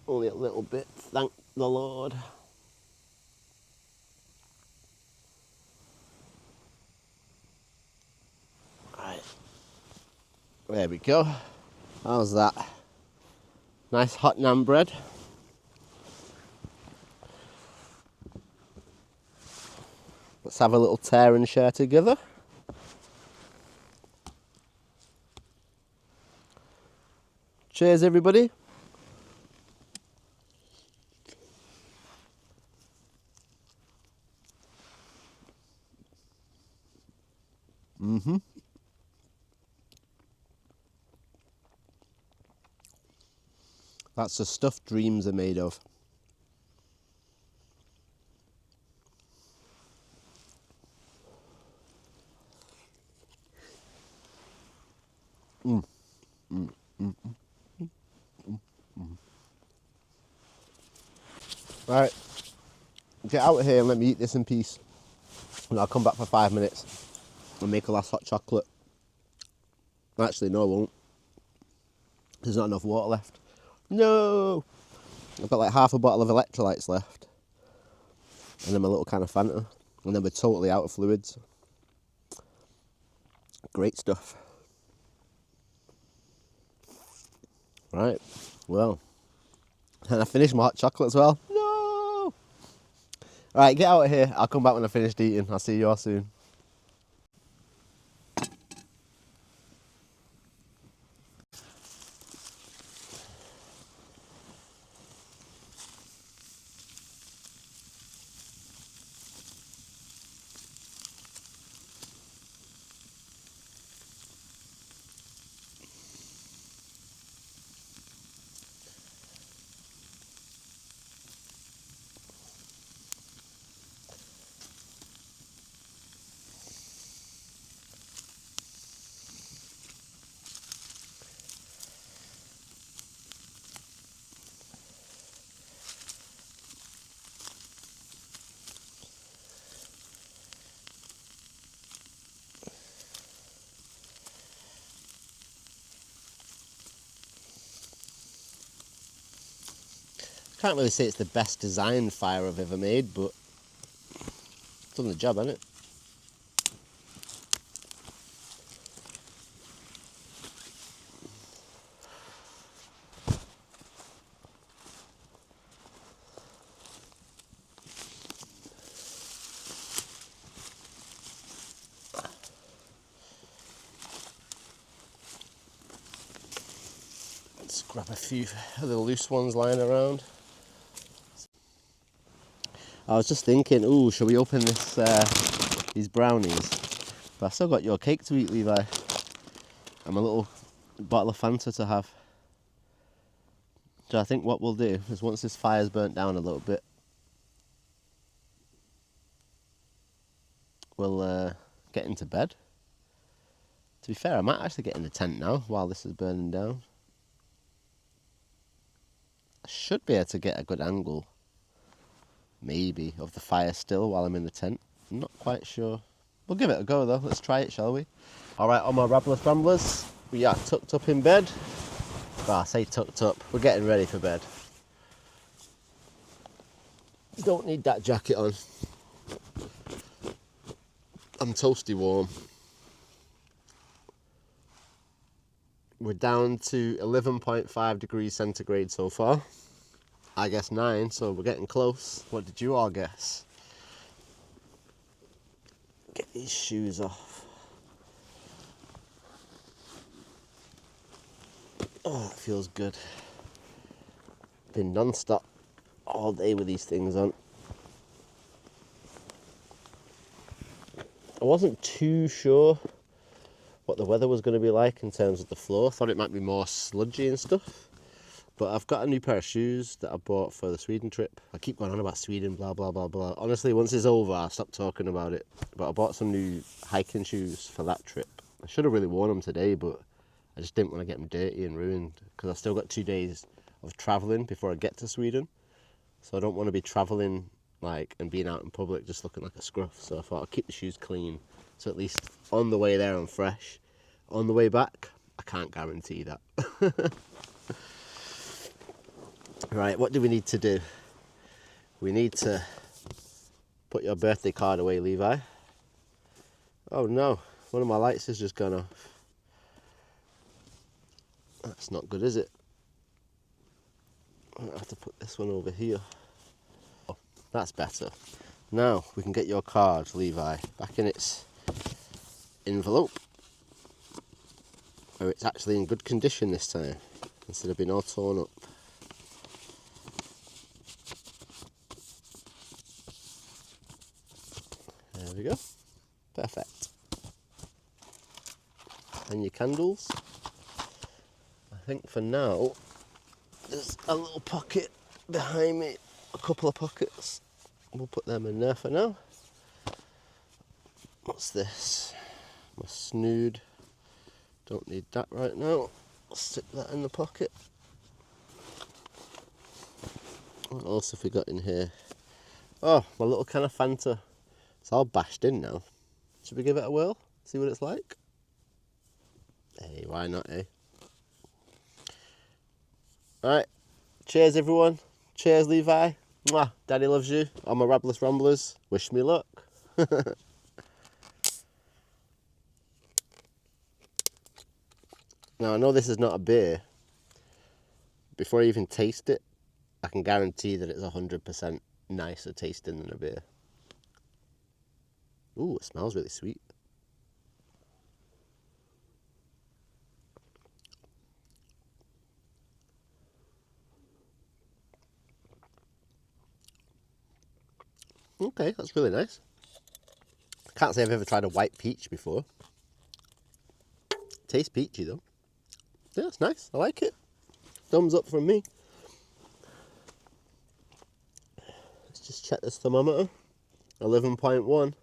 Only a little bit, thank the Lord. Right. There we go. How's that? Nice hot naan bread. Let's have a little tear and share together. Cheers, everybody. That's the stuff dreams are made of. Right, get out of here and let me eat this in peace. And I'll come back for 5 minutes and make a last hot chocolate. Actually, no, I won't. There's not enough water left. No! I've got like half a bottle of electrolytes left. And then my little can of Fanta. And then we're totally out of fluids. Great stuff. Right, well. And I finished my hot chocolate as well. No! Right, get out of here. I'll come back when I finished eating. I'll see you all soon. Can't really say it's the best designed fire I've ever made, but it's done the job, hasn't it? Let's grab a few of the loose ones lying around. I was just thinking, ooh, shall we open this these brownies? But I've still got your cake to eat, Levi. And a little bottle of Fanta to have. So I think what we'll do is once this fire's burnt down a little bit, we'll get into bed. To be fair, I might actually get in the tent now while this is burning down. I should be able to get a good angle, maybe, of the fire still while I'm in the tent. I'm not quite sure. We'll give it a go though. Let's try it, shall we? Alright, on my Rabless Ramblers, we are tucked up in bed. Well, I say tucked up. We're getting ready for bed. Don't need that jacket on. I'm toasty warm. We're down to 11.5 degrees centigrade so far. I guess 9, so we're getting close. What did you all guess? Get these shoes off. Oh, it feels good. Been non-stop all day with these things on. I wasn't too sure what the weather was going to be like in terms of the floor. Thought it might be more sludgy and stuff. But I've got a new pair of shoes that I bought for the Sweden trip. I keep going on about Sweden, blah, blah, blah, blah. Honestly, once it's over, I'll stop talking about it. But I bought some new hiking shoes for that trip. I should have really worn them today, but I just didn't want to get them dirty and ruined because I've still got 2 days of travelling before I get to Sweden. So I don't want to be travelling like and being out in public just looking like a scruff. So I thought I'd keep the shoes clean. So at least on the way there I'm fresh. On the way back, I can't guarantee that. Right, what do we need to do? We need to put your birthday card away, Levi. Oh no, one of my lights has just gone off. That's not good, is it? I have to put this one over here. Oh, that's better. Now we can get your card, Levi, back in its envelope, where it's actually in good condition this time, instead of being all torn up. There we go. Perfect. And your candles. I think for now, there's a little pocket behind me, a couple of pockets. We'll put them in there for now. What's this? My snood. Don't need that right now. I'll stick that in the pocket. What else have we got in here? Oh, my little can of Fanta. It's all bashed in now. Should we give it a whirl? See what it's like? Hey, why not, eh? Alright, cheers everyone. Cheers, Levi. Mwah. Daddy loves you. I'm a Rabless Ramblers. Wish me luck. Now, I know this is not a beer. Before I even taste it, I can guarantee that it's 100% nicer tasting than a beer. Ooh, it smells really sweet. Okay, that's really nice. I can't say I've ever tried a white peach before. Tastes peachy though. Yeah, it's nice. I like it. Thumbs up from me. Let's just check this thermometer. 11.1.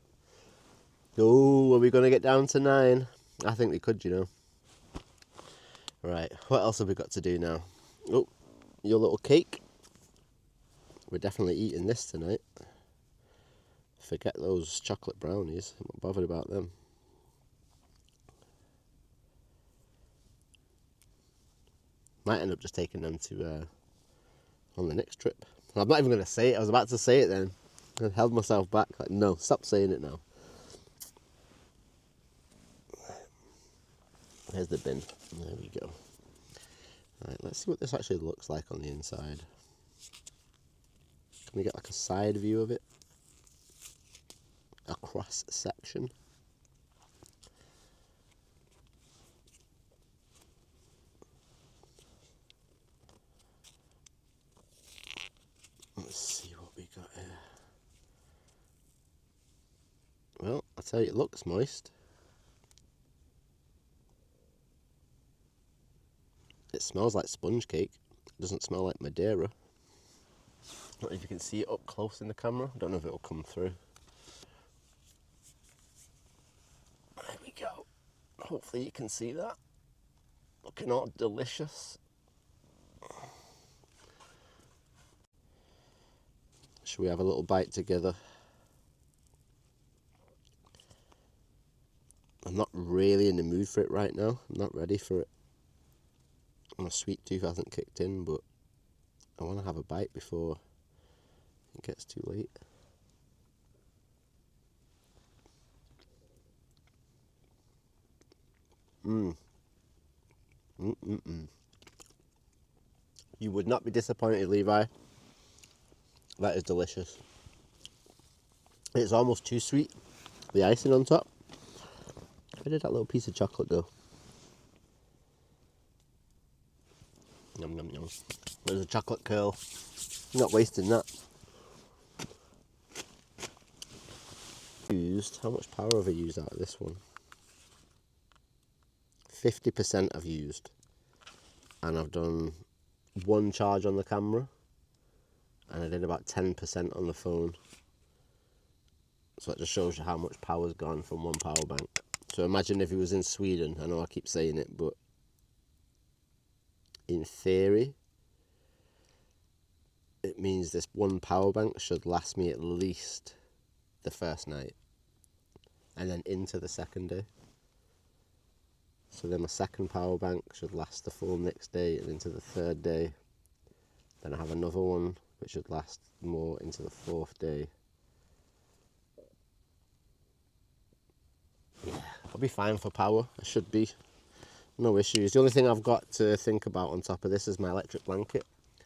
Oh, are we going to get down to 9? I think we could, you know. Right, what else have we got to do now? Oh, your little cake. We're definitely eating this tonight. Forget those chocolate brownies. I'm not bothered about them. Might end up just taking them to on the next trip. I'm not even going to say it. I was about to say it then. I held myself back. Like, no, stop saying it now. There's the bin. There we go. Right, let's see what this actually looks like on the inside. Can we get like a side view of it? A cross section. Let's see what we got here. Well, I tell you, it looks moist. It smells like sponge cake. It doesn't smell like Madeira. I don't know if you can see it up close in the camera. I don't know if it'll come through. There we go. Hopefully you can see that. Looking all delicious. Should we have a little bite together? I'm not really in the mood for it right now. I'm not ready for it. My sweet tooth hasn't kicked in, but I want to have a bite before it gets too late. You would not be disappointed, Levi. That is delicious. It's almost too sweet. The icing on top. Where did that little piece of chocolate go? Yum, yum, yum. There's a chocolate curl. I'm not wasting that. How much power have I used out of this one? 50% I've used. And I've done one charge on the camera. And I did about 10% on the phone. So it just shows you how much power's gone from one power bank. So imagine if it was in Sweden. I know I keep saying it, but in theory, it means this one power bank should last me at least the first night and then into the second day. So then my second power bank should last the full next day and into the third day. Then I have another one which should last more into the fourth day. Yeah, I'll be fine for power. I should be. No issues. The only thing I've got to think about on top of this is my electric blanket.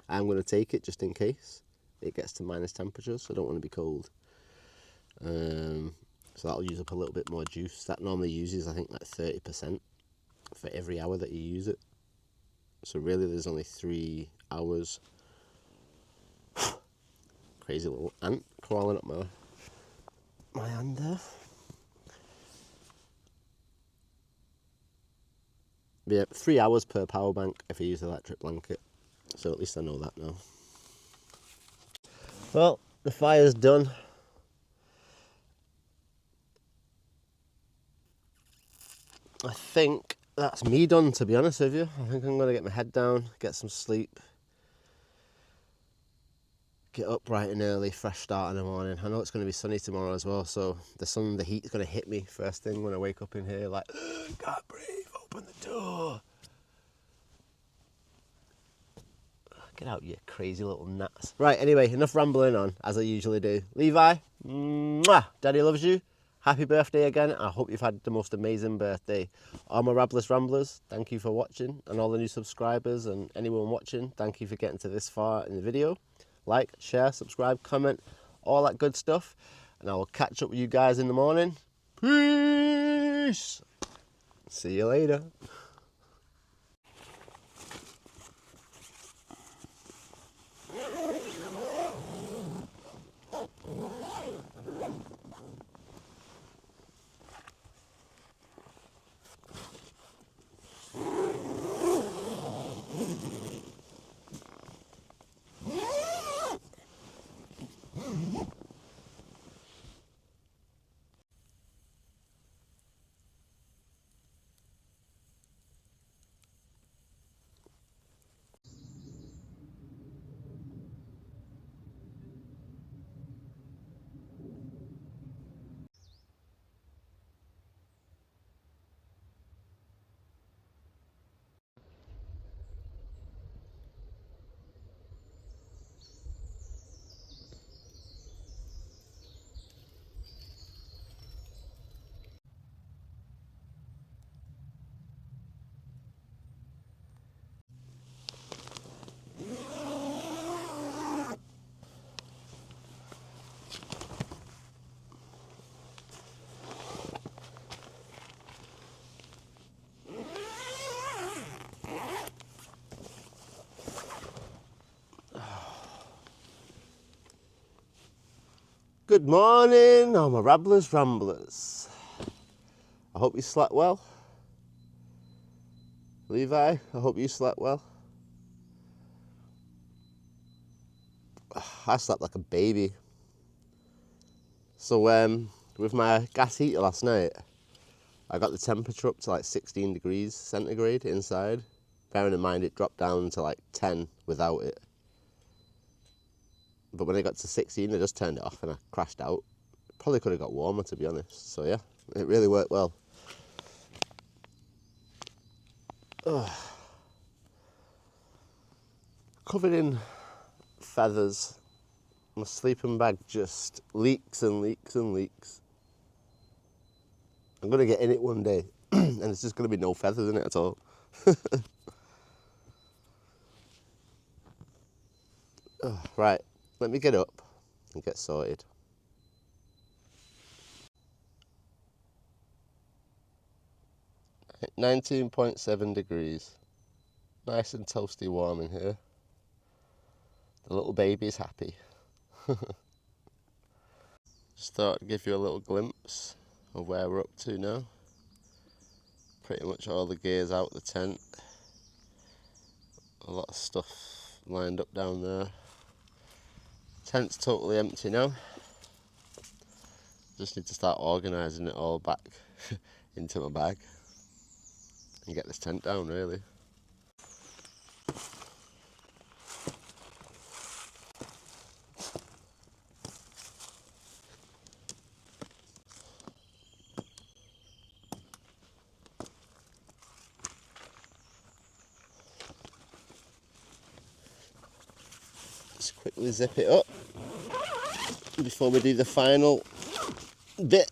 I'm going to take it just in case it gets to minus temperatures, so I don't want to be cold. So that'll use up a little bit more juice. That normally uses, I think, like 30% for every hour that you use it. So really there's only 3 hours. Crazy little ant crawling up my hand there. Yeah, 3 hours per power bank if I use the electric blanket. So at least I know that now. Well, the fire's done. I think that's me done, to be honest with you. I think I'm going to get my head down, get some sleep, get up bright and early, fresh start in the morning. I know it's going to be sunny tomorrow as well, so the heat's going to hit me first thing when I wake up in here, like, can't breathe, open the door. Get out, you crazy little gnats. Right, anyway, enough rambling on, as I usually do. Levi, mwah, Daddy loves you. Happy birthday again. I hope you've had the most amazing birthday. All my Rabless Ramblers, thank you for watching. And all the new subscribers and anyone watching, thank you for getting to this far in the video. Like, share, subscribe, comment, all that good stuff. And I will catch up with you guys in the morning. Peace. See you later. Good morning, all my Rabless Ramblers. I hope you slept well. Levi, I hope you slept well. I slept like a baby. So with my gas heater last night, I got the temperature up to like 16 degrees centigrade inside. Bearing in mind it dropped down to like 10 without it. But when it got to 16, I just turned it off and I crashed out. Probably could have got warmer, to be honest. So yeah, it really worked well. Ugh. Covered in feathers. My sleeping bag just leaks and leaks and leaks. I'm going to get in it one day and there's just going to be no feathers in it at all. Right, let me get up and get sorted. Right, 19.7 degrees. Nice and toasty warm in here. The little baby's happy. Just thought I'd give you a little glimpse of where we're up to now. Pretty much all the gear's out the tent. A lot of stuff lined up down there. Tent's totally empty now. Just need to start organising it all back into my bag and get this tent down really. Let's quickly zip it up before we do the final bit.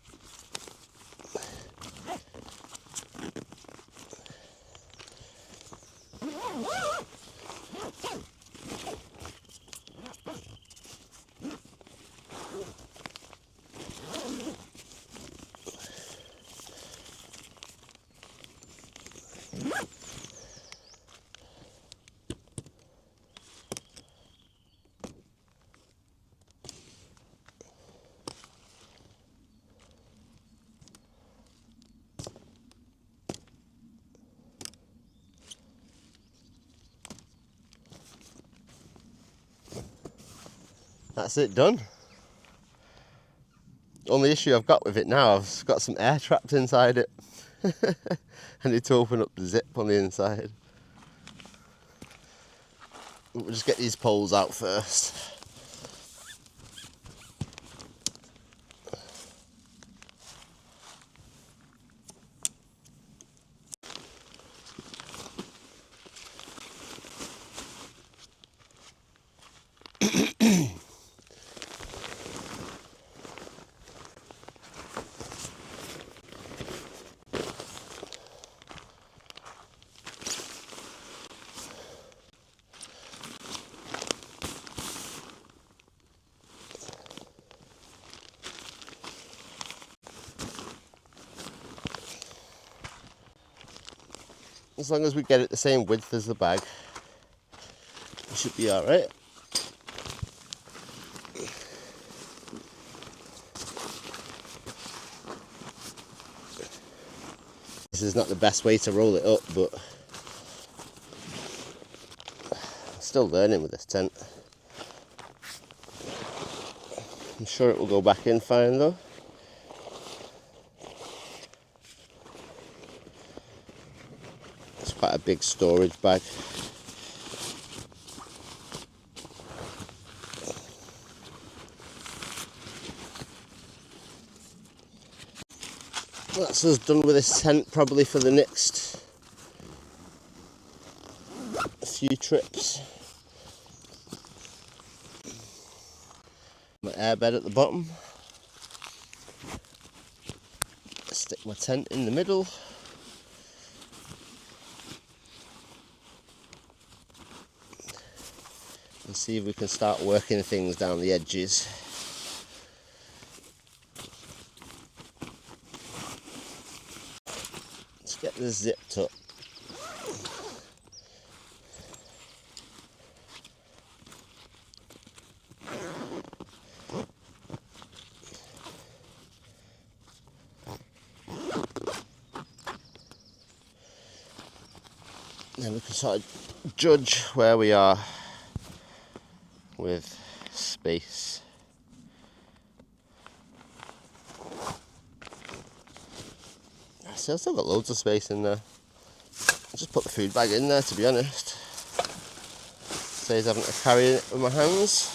That's it done. Only issue I've got with it now, I've got some air trapped inside it. I need to open up the zip on the inside. We'll just get these poles out first. As long as we get it the same width as the bag, it should be alright. This is not the best way to roll it up, but I'm still learning with this tent. I'm sure it will go back in fine though. It's quite a big storage bag. That's us done with this tent probably for the next few trips. My airbed at the bottom. Stick my tent in the middle. And see if we can start working things down the edges. Let's get this zipped up. Then we can sort of judge where we are with space. See, I've still got loads of space in there. I'll just put the food bag in there, to be honest. Saves having to carry it with my hands.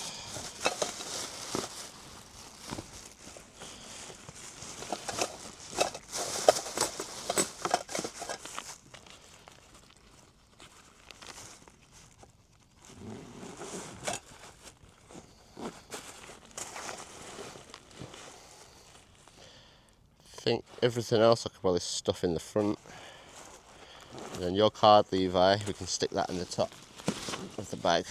I think everything else I could probably stuff in the front. And then your card, Levi, we can stick that in the top of the bag.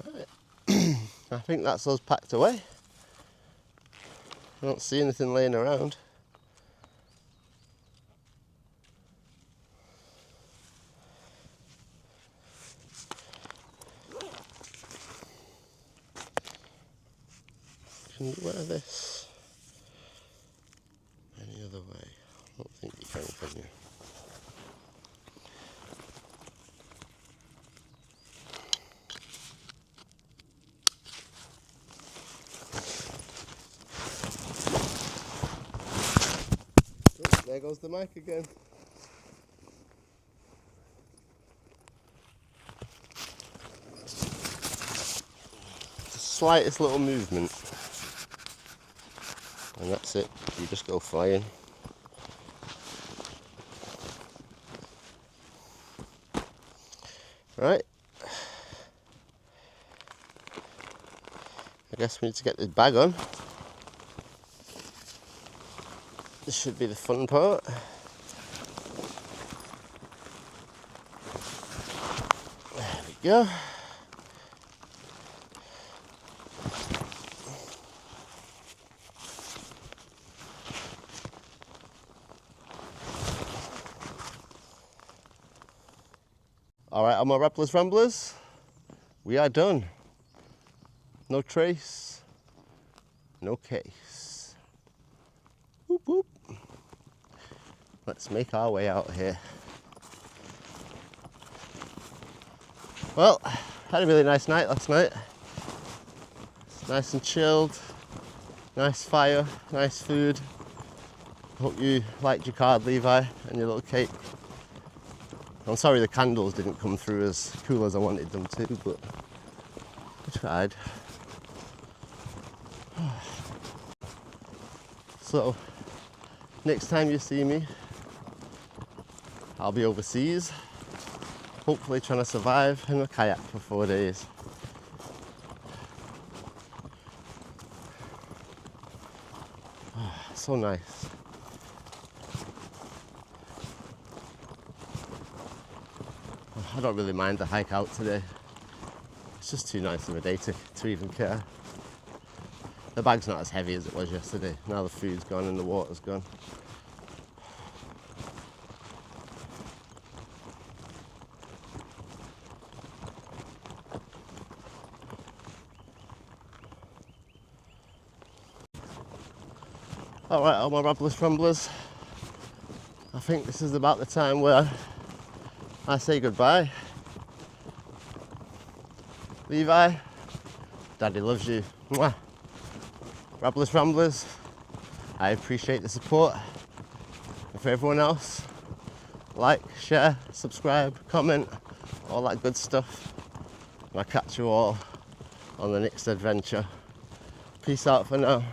Right. I think that's us packed away. I don't see anything laying around. Can you wear this any other way? I don't think you can you? Oh, there goes the mic again. The slightest little movement and that's it. You just go flying. Right, I guess we need to get this bag on. This should be the fun part. There we go. Alright, on my Rabless Ramblers, we are done. No trace, no case. Whoop whoop. Let's make our way out here. Well, had a really nice night last night. It's nice and chilled, nice fire, nice food. Hope you liked your card, Levi, and your little cake. I'm sorry the candles didn't come through as cool as I wanted them to, but I tried. So, next time you see me, I'll be overseas, hopefully trying to survive in a kayak for 4 days. So nice. I don't really mind the hike out today. It's just too nice of a day to even care. The bag's not as heavy as it was yesterday. Now the food's gone and the water's gone. Alright, all my Rabless Ramblers. I think this is about the time where I say goodbye. Levi, Daddy loves you. Mwah. Rabless Ramblers, I appreciate the support. And for everyone else, like, share, subscribe, comment, all that good stuff. And I'll catch you all on the next adventure. Peace out for now.